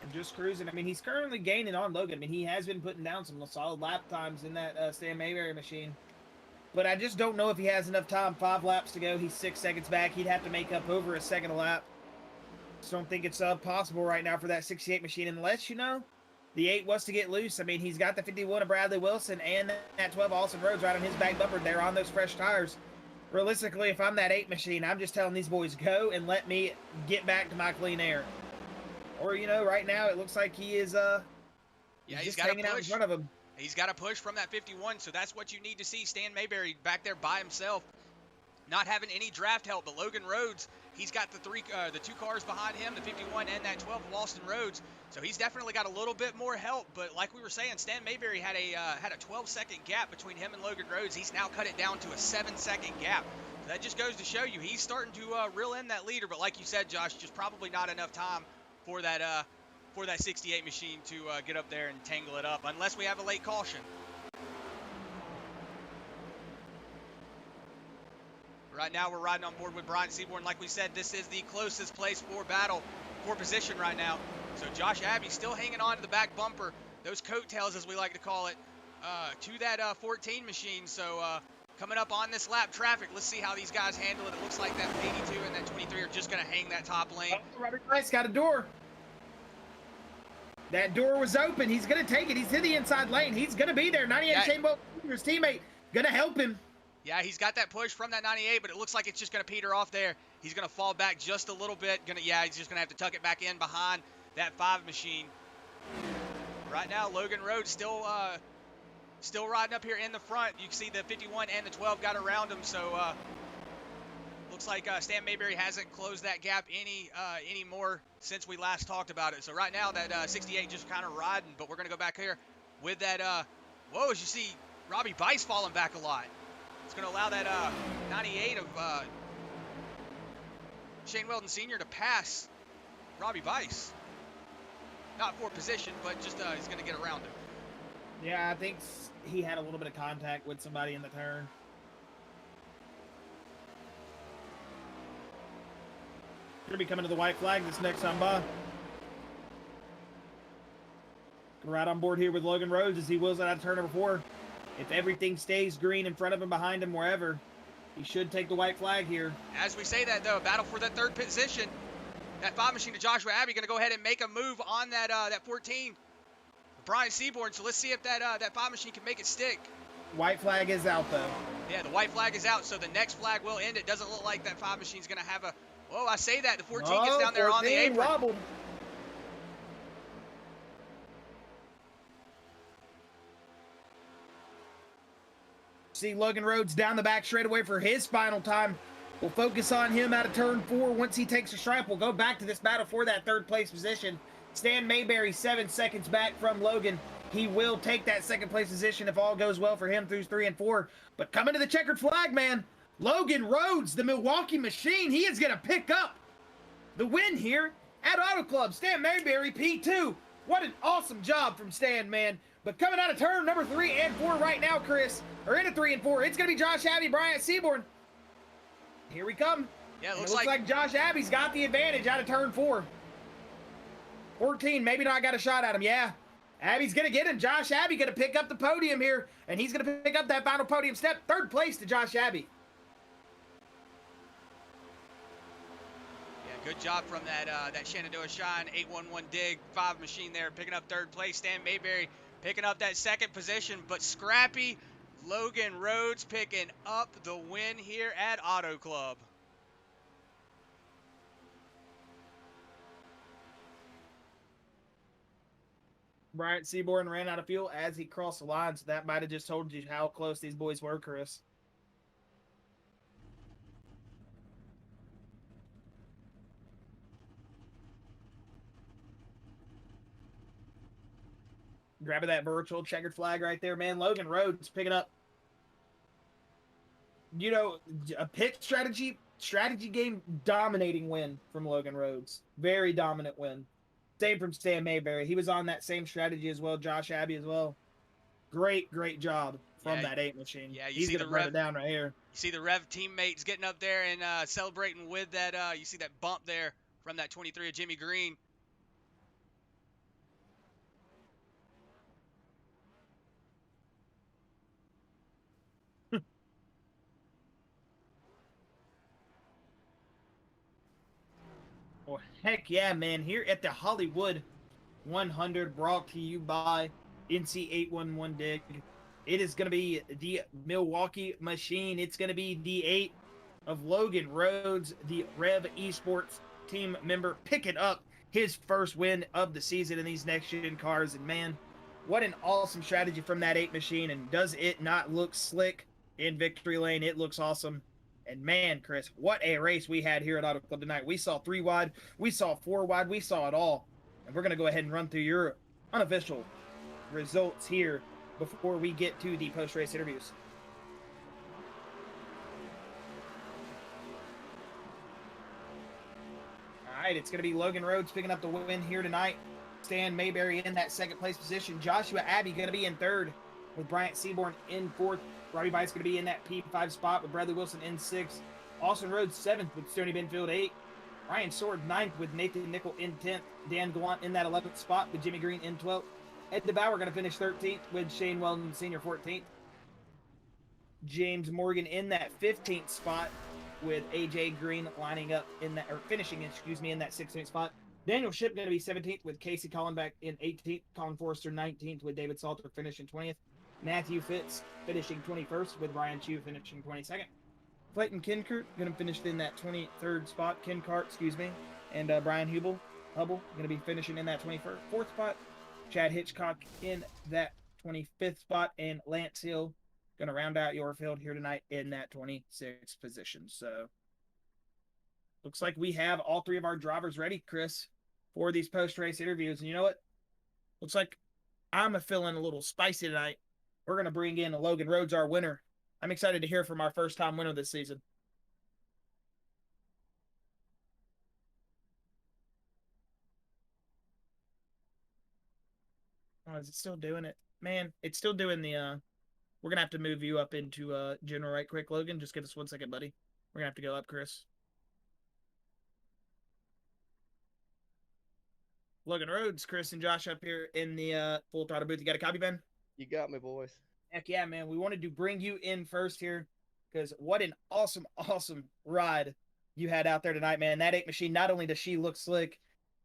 And just cruising. I mean, he's currently gaining on Logan. I mean, he has been putting down some solid lap times in that Stan Mayberry machine. But I just don't know if he has enough time. 5 laps to go. He's 6 seconds back. He'd have to make up over a second a lap. Just don't think it's possible right now for that 68 machine unless, you know, the 8 was to get loose. I mean, he's got the 51 of Bradley Wilson and that 12 Austin Rhodes right on his back bumper. They're on those fresh tires. Realistically, if I'm that 8 machine, I'm just telling these boys, go and let me get back to my clean air. Or, you know, right now it looks like he is he's just got hanging out in front of him. He's got to push from that 51, so that's what you need to see. Stan Mayberry back there by himself, not having any draft help. But Logan Rhodes, he's got the 2 cars behind him, the 51 and that 12 of Austin Rhodes. So he's definitely got a little bit more help. But like we were saying, Stan Mayberry had a 12-second gap between him and Logan Rhodes. He's now cut it down to a 7-second gap. So that just goes to show you he's starting to reel in that leader. But like you said, Josh, just probably not enough time for that 68 machine to get up there and tangle it up, unless we have a late caution. Right now we're riding on board with Bryant Seaborn. Like we said, this is the closest place for battle, for position right now. So Josh Abbey still hanging on to the back bumper, those coattails as we like to call it, to that 14 machine. So coming up on this lap traffic, let's see how these guys handle it. It looks like that 82 and that 23 are just going to hang that top lane. Oh, Robert Price got a door. That door was open. He's going to take it. He's in the inside lane. He's going to be there. 98 Shane Bolt, his teammate, going to help him. Yeah, he's got that push from that 98, but it looks like it's just going to peter off there. He's going to fall back just a little bit. He's just going to have to tuck it back in behind that 5 machine. Right now, Logan Rhodes still riding up here in the front. You can see the 51 and the 12 got around him, so looks like Stan Mayberry hasn't closed that gap any more since we last talked about it. So right now that 68 just kind of riding, but we're going to go back here with that, whoa, as you see, Robbie Bice falling back a lot. It's going to allow that 98 of Shane Weldon Sr. to pass Robbie Bice. Not for position, but just he's going to get around him. Yeah, I think he had a little bit of contact with somebody in the turn. Gonna be coming to the white flag this next time by. Right on board here with Logan Rhodes as he wheels out of turn number 4. If everything stays green in front of him, behind him, wherever, he should take the white flag here. As we say that, though, battle for that 3rd position. That 5 machine to Joshua Abbey going to go ahead and make a move on that that 14. Brian Seaborn. So let's see if that that 5 machine can make it stick. White flag is out, though. Yeah, the white flag is out, so the next flag will end. It doesn't look like that 5 machine's going to have a... Oh, I say that. The 14 gets down there on the apron. Wobbled. See Logan Rhodes down the back straightaway for his final time. We'll focus on him out of turn 4. Once he takes a stripe, we'll go back to this battle for that 3rd place position. Stan Mayberry 7 seconds back from Logan. He will take that 2nd place position if all goes well for him through 3 and 4. But coming to the checkered flag, man, Logan Rhodes, the Milwaukee Machine, he is going to pick up the win here at Auto Club. Stan Mayberry, P2. What an awesome job from Stan, man. But coming out of turn number 3 and 4 right now, Chris, or into 3 and 4, it's going to be Josh Abbey, Bryant Seaborn. Here we come. Yeah, it looks looks like Josh Abbey's got the advantage out of turn 4. 14, maybe not got a shot at him. Yeah, Abbey's going to get him. Josh Abbey going to pick up the podium here, and he's going to pick up that final podium step. 3rd place to Josh Abbey. Yeah, good job from that Shenandoah Shine 811 dig 5 machine there, picking up 3rd place. Stan Mayberry picking up that 2nd position, but scrappy Logan Rhodes picking up the win here at Auto Club. Bryant Seaborn ran out of fuel as he crossed the line, so that might have just told you how close these boys were, Chris. Grabbing that virtual checkered flag right there, man. Logan Rhodes picking up, you know, a pit strategy game dominating win from Logan Rhodes. Very dominant win. Same from Stan Mayberry. He was on that same strategy as well. Josh Abbey as well. Great job from that 8 machine. Yeah, he's going to run it down right here. You see the Rev teammates getting up there and celebrating with that. You see that bump there from that 23 of Jimmy Green. Well, heck yeah, man. Here at the Hollywood 100, brought to you by NC811 Dig. It is going to be the Milwaukee Machine. It's going to be the 8 of Logan Rhodes, the Rev Esports team member, picking up his first win of the season in these next-gen cars. And, man, what an awesome strategy from that 8 machine. And does it not look slick in victory lane? It looks awesome. And, man, Chris, what a race we had here at Auto Club tonight. We saw 3 wide. We saw 4 wide. We saw it all. And we're going to go ahead and run through your unofficial results here before we get to the post-race interviews. All right, it's going to be Logan Rhodes picking up the win here tonight. Stan Mayberry in that 2nd place position. Joshua Abbey going to be in 3rd with Bryant Seaborn in 4th. Robbie Bites going to be in that P5 spot with Bradley Wilson in 6th. Austin Rhodes 7th with Stoney Benfield 8th. Ryan Sword 9th with Nathan Nickel in 10th. Dan Gallant in that 11th spot with Jimmy Green in 12th. Ed DeBauer going to finish 13th with Shane Weldon Sr. 14th. James Morgan in that 15th spot with AJ Green lining up in that, or finishing, in that 16th spot. Daniel Ship going to be 17th with Casey Collenbeck in 18th. Colin Forrester 19th with David Salter finishing 20th. Matthew Fitz finishing 21st with Ryan Chu finishing 22nd. Clayton Kinkert going to finish in that 23rd spot. And Brian Hubble going to be finishing in that 24th spot. Chad Hitchcock in that 25th spot. And Lance Hill going to round out your field here tonight in that 26th position. So, looks like we have all 3 of our drivers ready, Chris, for these post-race interviews. And you know what? Looks like I'm feeling a little spicy tonight. We're going to bring in Logan Rhodes, our winner. I'm excited to hear from our first-time winner this season. Oh, is it still doing it? Man, it's still doing the we're gonna have to move you up into general right quick, Logan. Just give us 1 second, buddy. We're gonna have to go up, Chris. Logan Rhodes, Chris and Josh up here in the full throttle booth. You got a copy, Ben? You got me, boys. Heck yeah, man. We wanted to bring you in first here because what an awesome, awesome ride you had out there tonight, man. That 8 machine, not only does she look slick,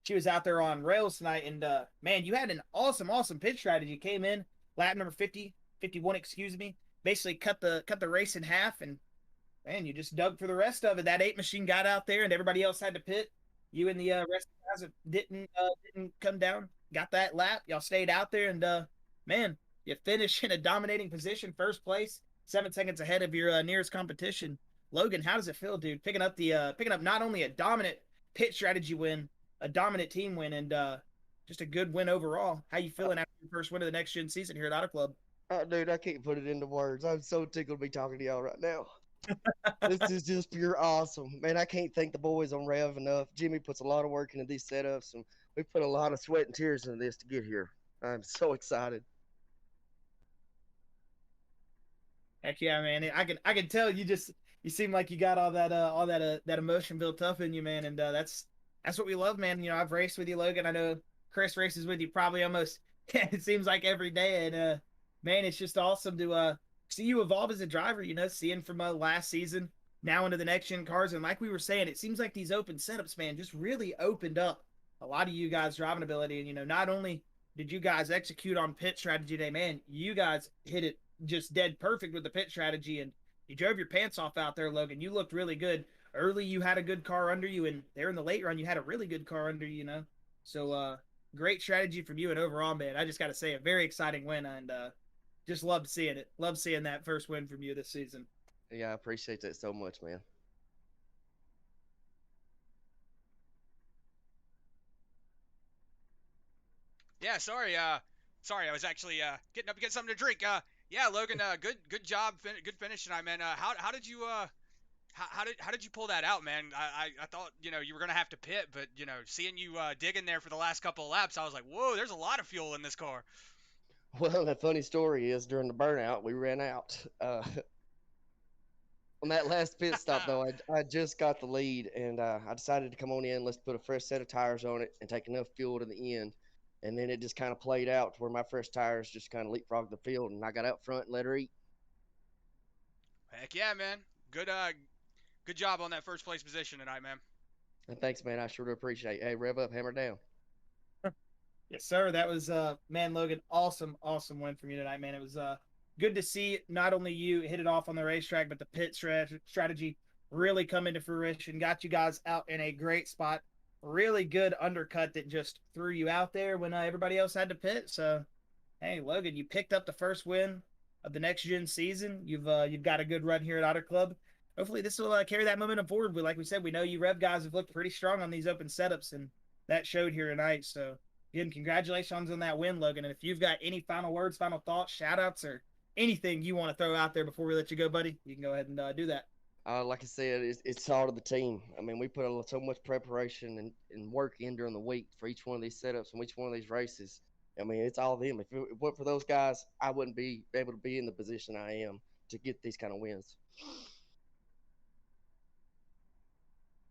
she was out there on rails tonight. And, man, you had an awesome, awesome pitch strategy. Came in, lap number 50, 51, excuse me. Basically cut the race in half. And, man, you just dug for the rest of it. That 8 machine got out there and everybody else had to pit. You and the rest of the guys didn't come down. Got that lap. Y'all stayed out there. And, man, you finish in a dominating position, first place, 7 seconds ahead of your nearest competition. Logan, how does it feel, dude? Picking up not only a dominant pit strategy win, a dominant team win, and just a good win overall. How you feeling after your first win of the next gen season here at Auto Club? Oh, dude, I can't put it into words. I'm so tickled to be talking to y'all right now. This is just pure awesome. Man, I can't thank the boys on Rev enough. Jimmy puts a lot of work into these setups, and we put a lot of sweat and tears into this to get here. I'm so excited. Heck yeah, man! I can tell you seem like you got all that emotion built up in you, man, and that's what we love, man. You know, I've raced with you, Logan. I know Chris races with you probably almost it seems like every day, and man, it's just awesome to see you evolve as a driver. You know, seeing from last season now into the next gen cars, and like we were saying, it seems like these open setups, man, just really opened up a lot of you guys' driving ability. And you know, not only did you guys execute on pit strategy today, man, you guys hit it just dead perfect with the pit strategy, and you drove your pants off out there, Logan. You looked really good. Early, you had a good car under you, and there in the late run, you had a really good car under you, you know? So, great strategy from you, and overall, man, I just got to say, a very exciting win, and just loved seeing it. Loved seeing that first win from you this season. Yeah, I appreciate that so much, man. Yeah, sorry. Sorry, I was actually getting up to get something to drink. Yeah, Logan. Good job. Good finish tonight, man. How did you how did you pull that out, man? I thought you were gonna have to pit, but seeing you digging there for the last couple of laps, I was like, whoa, there's a lot of fuel in this car. Well, the funny story is during the burnout, we ran out. On that last pit stop, though, I just got the lead, and I decided to come on in. Let's put a fresh set of tires on it and take enough fuel to the end. And then it just kind of played out to where my fresh tires just kind of leapfrogged the field, and I got out front and let her eat. Heck yeah, man. Good job on that first place position tonight, man. And thanks, man. I sure do appreciate it. Hey, rev up, hammer down. Yes, sir. That was man, Logan, awesome win from you tonight, man. It was good to see not only you hit it off on the racetrack, but the pit strategy really come into fruition. Got you guys out in a great spot. Really good undercut that just threw you out there when everybody else had to pit. So, hey, Logan, you picked up the first win of the next gen season. You've got a good run here at Auto Club. Hopefully, this will carry that momentum forward. But like we said, we know you Rev guys have looked pretty strong on these open setups, and that showed here tonight. So, again, congratulations on that win, Logan. And if you've got any final words, final thoughts, shout outs, or anything you want to throw out there before we let you go, buddy, you can go ahead and do that. Like I said, it's all to the team. I mean, we put so much preparation and work in during the week for each one of these setups and each one of these races. I mean, it's all them. If it weren't for those guys, I wouldn't be able to be in the position I am to get these kind of wins.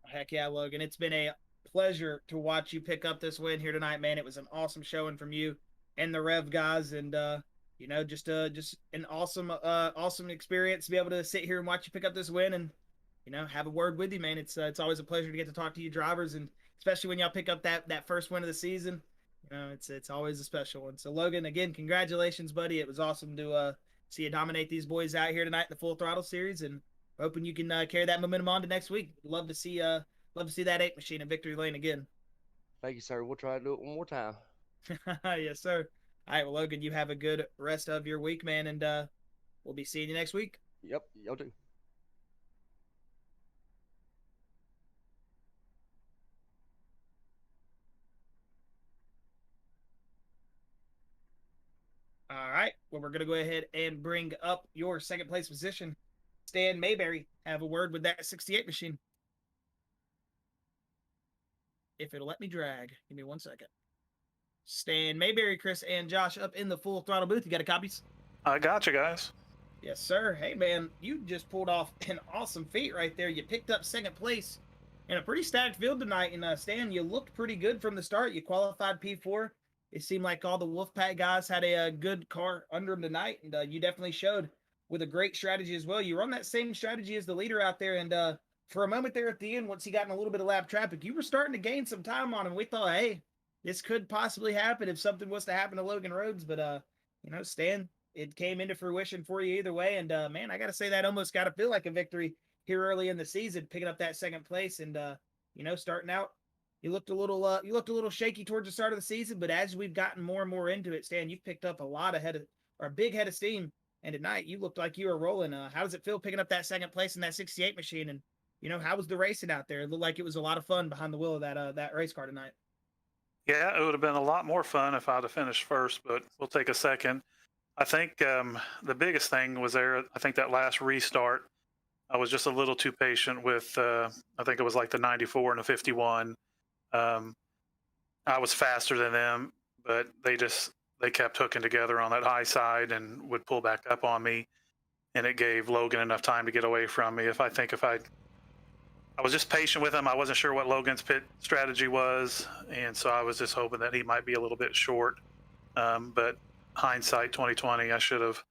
Heck yeah, Logan. It's been a pleasure to watch you pick up this win here tonight, man. It was an awesome showing from you and the Rev guys, and just an awesome experience to be able to sit here and watch you pick up this win, and have a word with you, man. It's always a pleasure to get to talk to you drivers, and especially when y'all pick up that first win of the season. It's always a special one. So Logan, again, congratulations, buddy. It was awesome to see you dominate these boys out here tonight in the Full Throttle series, and hoping you can carry that momentum on to next week. Love to see that 8 machine in victory lane again. Thank you, sir. We'll try to do it one more time. Yes, sir. All right, well, Logan, you have a good rest of your week, man, and we'll be seeing you next week. Yep, y'all do. All right, well, we're going to go ahead and bring up your second place position. Stan Mayberry, have a word with that 68 machine. If it'll let me drag. Give me 1 second. Stan Mayberry, Chris, and Josh up in the Full Throttle booth. You got a copies? I got you guys. Yes, sir. Hey, man, you just pulled off an awesome feat right there. You picked up second place in a pretty stacked field tonight. And Stan, you looked pretty good from the start. You qualified P4. It seemed like all the Wolfpack guys had a good car under them tonight, and you definitely showed with a great strategy as well. You run that same strategy as the leader out there, and for a moment there at the end, once he got in a little bit of lap traffic, you were starting to gain some time on him. We thought, hey, this could possibly happen if something was to happen to Logan Rhodes, but Stan, it came into fruition for you either way, and man, I got to say that almost got to feel like a victory here early in the season, picking up that second place, and starting out. You looked a little shaky towards the start of the season, but as we've gotten more and more into it, Stan, you've picked up a big head of steam. And tonight you looked like you were rolling. How does it feel picking up that second place in that 68 machine? And how was the racing out there? It looked like it was a lot of fun behind the wheel of that race car tonight. Yeah, it would have been a lot more fun if I'd have finished first, but we'll take a second. I think the biggest thing was there. I think that last restart, I was just a little too patient with. I think it was like the 94 and the 51. I was faster than them, but they kept hooking together on that high side and would pull back up on me, and it gave Logan enough time to get away from me. I was just patient with him. I wasn't sure what Logan's pit strategy was, and so I was just hoping that he might be a little bit short. But hindsight 2020, I should have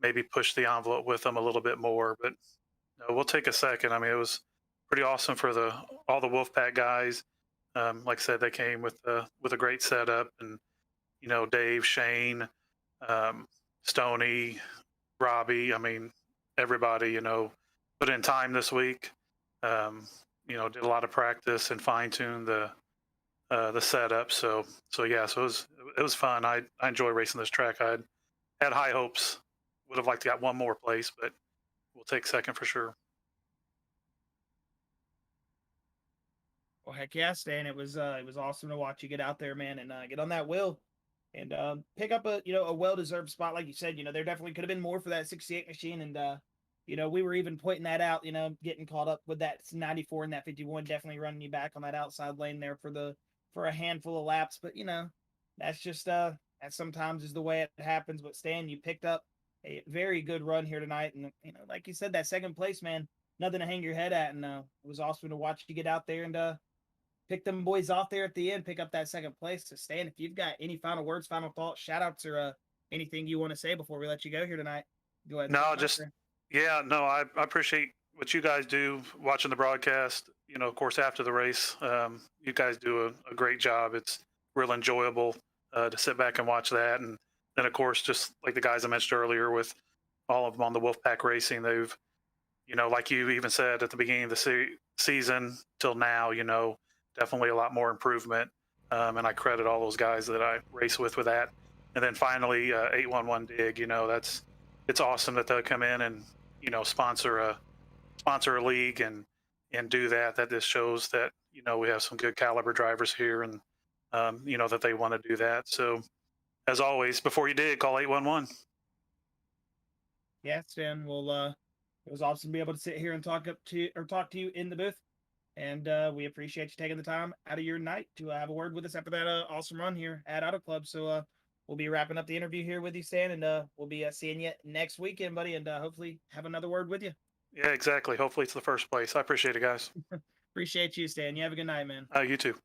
maybe pushed the envelope with him a little bit more. But no, we'll take a second. I mean, it was pretty awesome for all the Wolfpack guys. Like I said, they came with a great setup, and Dave, Shane, Stoney, Robbie. I mean, everybody put in time this week. Did a lot of practice and fine tune the setup. So it was fun. I enjoy racing this track. I had high hopes. Would have liked to got one more place, but we'll take second for sure. Well, heck yeah, Stan. It was awesome to watch you get out there, man, and get on that wheel and pick up a well-deserved spot. Like you said, there definitely could have been more for that 68 machine, and we were even pointing that out, getting caught up with that 94 and that 51, definitely running you back on that outside lane there for a handful of laps. But that's just that sometimes is the way it happens. But Stan, you picked up a very good run here tonight, and like you said, that second place, man, nothing to hang your head at, and it was awesome to watch you get out there and pick them boys off there at the end, pick up that second place. So Stan, if you've got any final words, final thoughts, shout outs, or anything you want to say before we let you go here tonight, go ahead. No, I appreciate what you guys do watching the broadcast. Of course, after the race, you guys do a great job. It's real enjoyable to sit back and watch that. And then, of course, just like the guys I mentioned earlier with all of them on the Wolfpack Racing, they've, like you even said at the beginning of the season till now, definitely a lot more improvement. And I credit all those guys that I race with that. And then finally, 811 Dig, it's awesome that they'll come in and, sponsor a league and do that. That just shows that, we have some good caliber drivers here, and, that they want to do that. So as always, before you dig, call 811. Yeah, Stan. Well, it was awesome to be able to sit here and talk to you in the booth. And we appreciate you taking the time out of your night to have a word with us after that awesome run here at Auto Club. So we'll be wrapping up the interview here with you, Stan, and we'll be seeing you next weekend, buddy, and hopefully have another word with you. Yeah, exactly. Hopefully it's the first place. I appreciate it, guys. Appreciate you, Stan. You have a good night, man. You too.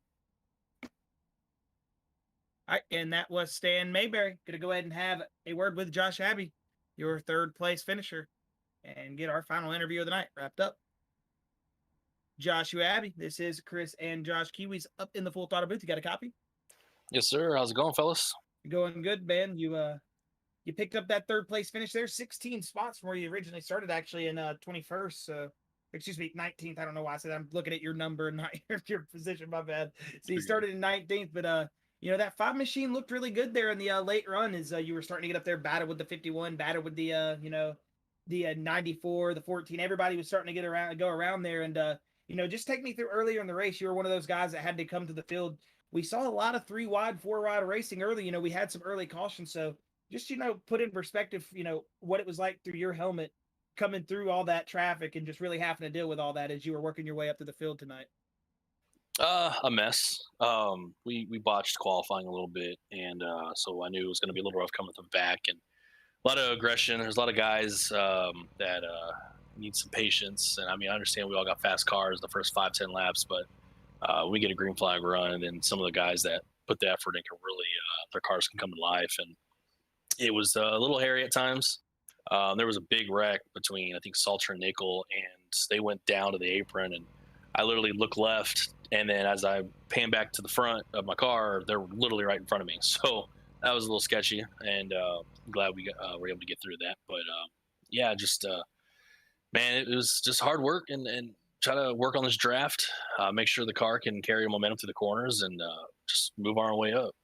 All right, and that was Stan Mayberry. Going to go ahead and have a word with Josh Abbey, your third place finisher, and get our final interview of the night wrapped up. Joshua Abbey, this is Chris and Josh Kiwis up in the Full Throttle booth. You got a copy? Yes, sir. How's it going, fellas? Going good, man. You picked up that third place finish there, 16 spots from where you originally started, actually in 21st. Excuse me, 19th. I don't know why I said I'm looking at your number and not your position. My bad. So you started in 19th, but that 5 machine looked really good there in the late run as you were starting to get up there, battled with the 51, battled with the 94, the 14. Everybody was starting to go around there, and just take me through earlier in the race. You were one of those guys that had to come to the field. We saw a lot of 3 wide, 4 wide racing early. We had some early cautions. So just, put in perspective, what it was like through your helmet coming through all that traffic and just really having to deal with all that as you were working your way up to the field tonight. A mess. We botched qualifying a little bit, and so I knew it was going to be a little rough coming to the back, and a lot of aggression. There's a lot of guys that need some patience, and I mean, I understand we all got fast cars the first 5-10 laps, but we get a green flag run, and then some of the guys that put the effort in can really their cars can come to life, and it was a little hairy at times. There was a big wreck between I think Salter and Nickel, and they went down to the apron, and I literally looked left, and then as I pan back to the front of my car, they're literally right in front of me. So that was a little sketchy, and I'm glad we were able to get through that. But yeah, just man, it was just hard work and try to work on this draft, make sure the car can carry momentum through the corners, and just move our way up.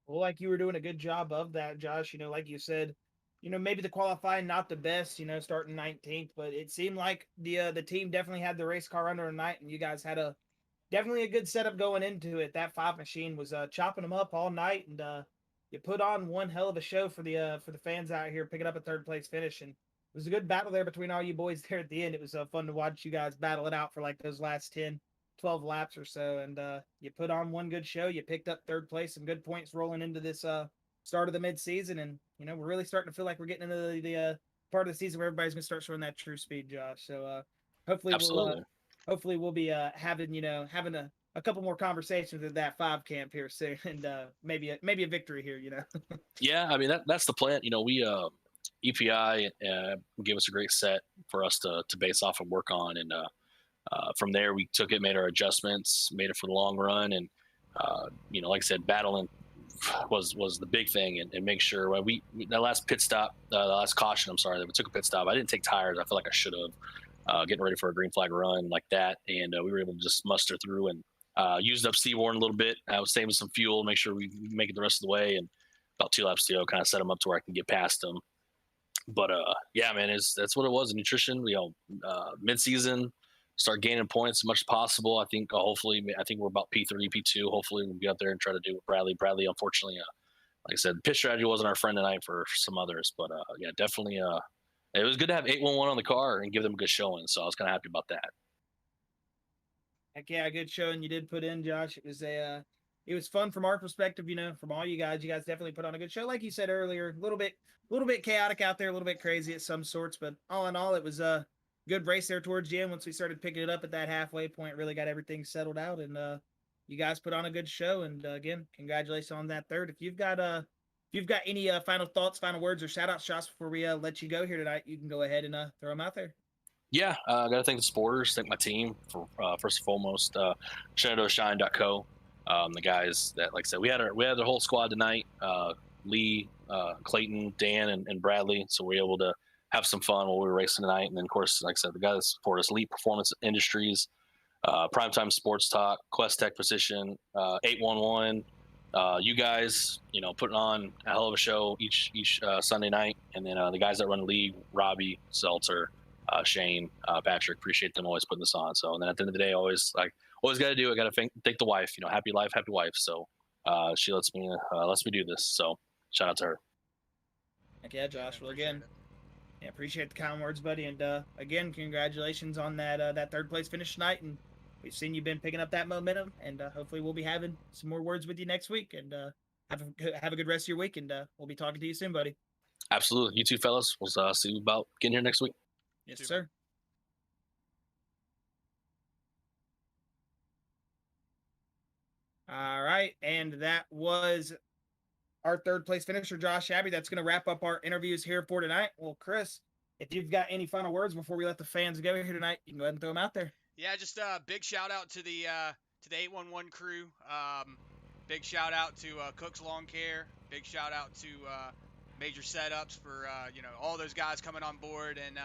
Well, like you were doing a good job of that, Josh. Like you said, maybe the qualifying not the best, starting 19th, but it seemed like the team definitely had the race car under a night, and you guys had definitely a good setup going into it. That 5 machine was chopping them up all night, and you put on one hell of a show for the fans out here, picking up a third place finish. And it was a good battle there between all you boys there at the end. It was fun to watch you guys battle it out for like those last 10, 12 laps or so. And you put on one good show. You picked up third place, some good points rolling into this start of the mid-season. And, we're really starting to feel like we're getting into the part of the season where everybody's going to start showing that true speed, Josh. So hopefully Absolutely. we'll be having a couple more conversations at that 5 camp here soon, and maybe a victory here. Yeah, I mean that's the plan. We EPI gave us a great set for us to base off and work on, and from there we took it, made our adjustments, made it for the long run, and like I said, battling was the big thing, and make sure when we that last pit stop, the last caution, I'm sorry, that we took a pit stop. I didn't take tires. I feel like I should have, getting ready for a green flag run like that, and we were able to just muster through and used up Seaborn a little bit. I was saving some fuel, make sure we make it the rest of the way, and about 2 laps to go, kind of set them up to where I can get past them. But yeah, man, that's what it was. Nutrition, mid-season, start gaining points as much as possible. I think I think we're about P3, P2. Hopefully we'll get out there and try to do what Bradley, unfortunately, like I said, pitch strategy wasn't our friend tonight for some others. But yeah, definitely. It was good to have 811 on the car and give them a good showing. So I was kind of happy about that. Heck yeah, good showing you did put in, Josh. It was fun from our perspective, from all you guys. You guys definitely put on a good show, like you said earlier. A little bit chaotic out there, a little bit crazy at some sorts, but all in all, it was a good race there towards the end. Once we started picking it up at that halfway point, really got everything settled out, and you guys put on a good show. And again, congratulations on that third. If you've got any final thoughts, final words, or shout outs, Josh, before we let you go here tonight, you can go ahead and throw them out there. Yeah, I got to thank the supporters, thank my team for first and foremost, Shine.co. The guys that, like I said, we had the whole squad tonight. Lee, Clayton, Dan, and Bradley. So we were able to have some fun while we were racing tonight. And then, of course, like I said, the guys that support us: Elite Performance Industries, Primetime Sports Talk, Quest Tech Precision, 811. You guys, putting on a hell of a show each Sunday night. And then the guys that run the league: Robbie, Seltzer, Shane, Patrick. Appreciate them always putting this on. So, and then at the end of the day, always got to do it. Got to thank the wife. Happy life, happy wife. So she lets me do this. So shout out to her. Heck yeah, Josh. Well, again, yeah, appreciate the kind words, buddy. And again, congratulations on that third place finish tonight. And we've seen you've been picking up that momentum. And hopefully we'll be having some more words with you next week. And have a good rest of your week. And we'll be talking to you soon, buddy. Absolutely. You too, fellas. We'll see you about getting here next week. Yes, sir. All right, and that was our third place finisher, Josh Abbey. That's going to wrap up our interviews here for tonight. Well, Chris, if you've got any final words before we let the fans go here tonight, you can go ahead and throw them out there. Yeah, just a big shout out to the 811 crew. Big shout out to Cook's Lawn Care. Big shout out to Major Setups for all those guys coming on board and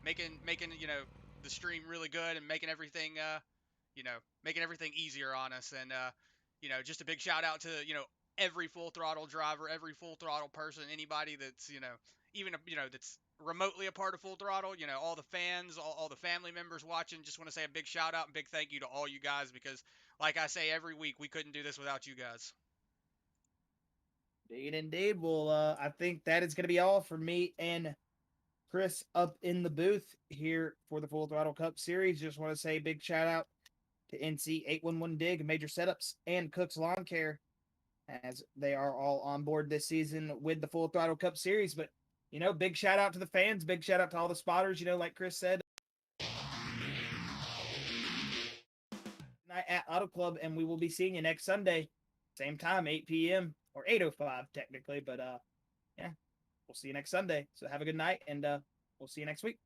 making the stream really good and making everything easier on us. And just a big shout out to every Full Throttle driver, every Full Throttle person, anybody that's even that's remotely a part of Full Throttle, all the fans, all the family members watching. Just want to say a big shout out and big thank you to all you guys, because like I say every week, we couldn't do this without you guys. Indeed. Well, I think that is going to be all for me and Chris up in the booth here for the Full Throttle Cup Series. Just want to say big shout out to NC 811 Dig, Major Setups, and Cook's Lawn Care, as they are all on board this season with the Full Throttle Cup Series. But, big shout out to the fans, big shout out to all the spotters, like Chris said. Night at Auto Club, and we will be seeing you next Sunday, same time, 8 p.m. or 8:05 technically, but yeah, we'll see you next Sunday. So have a good night, and we'll see you next week.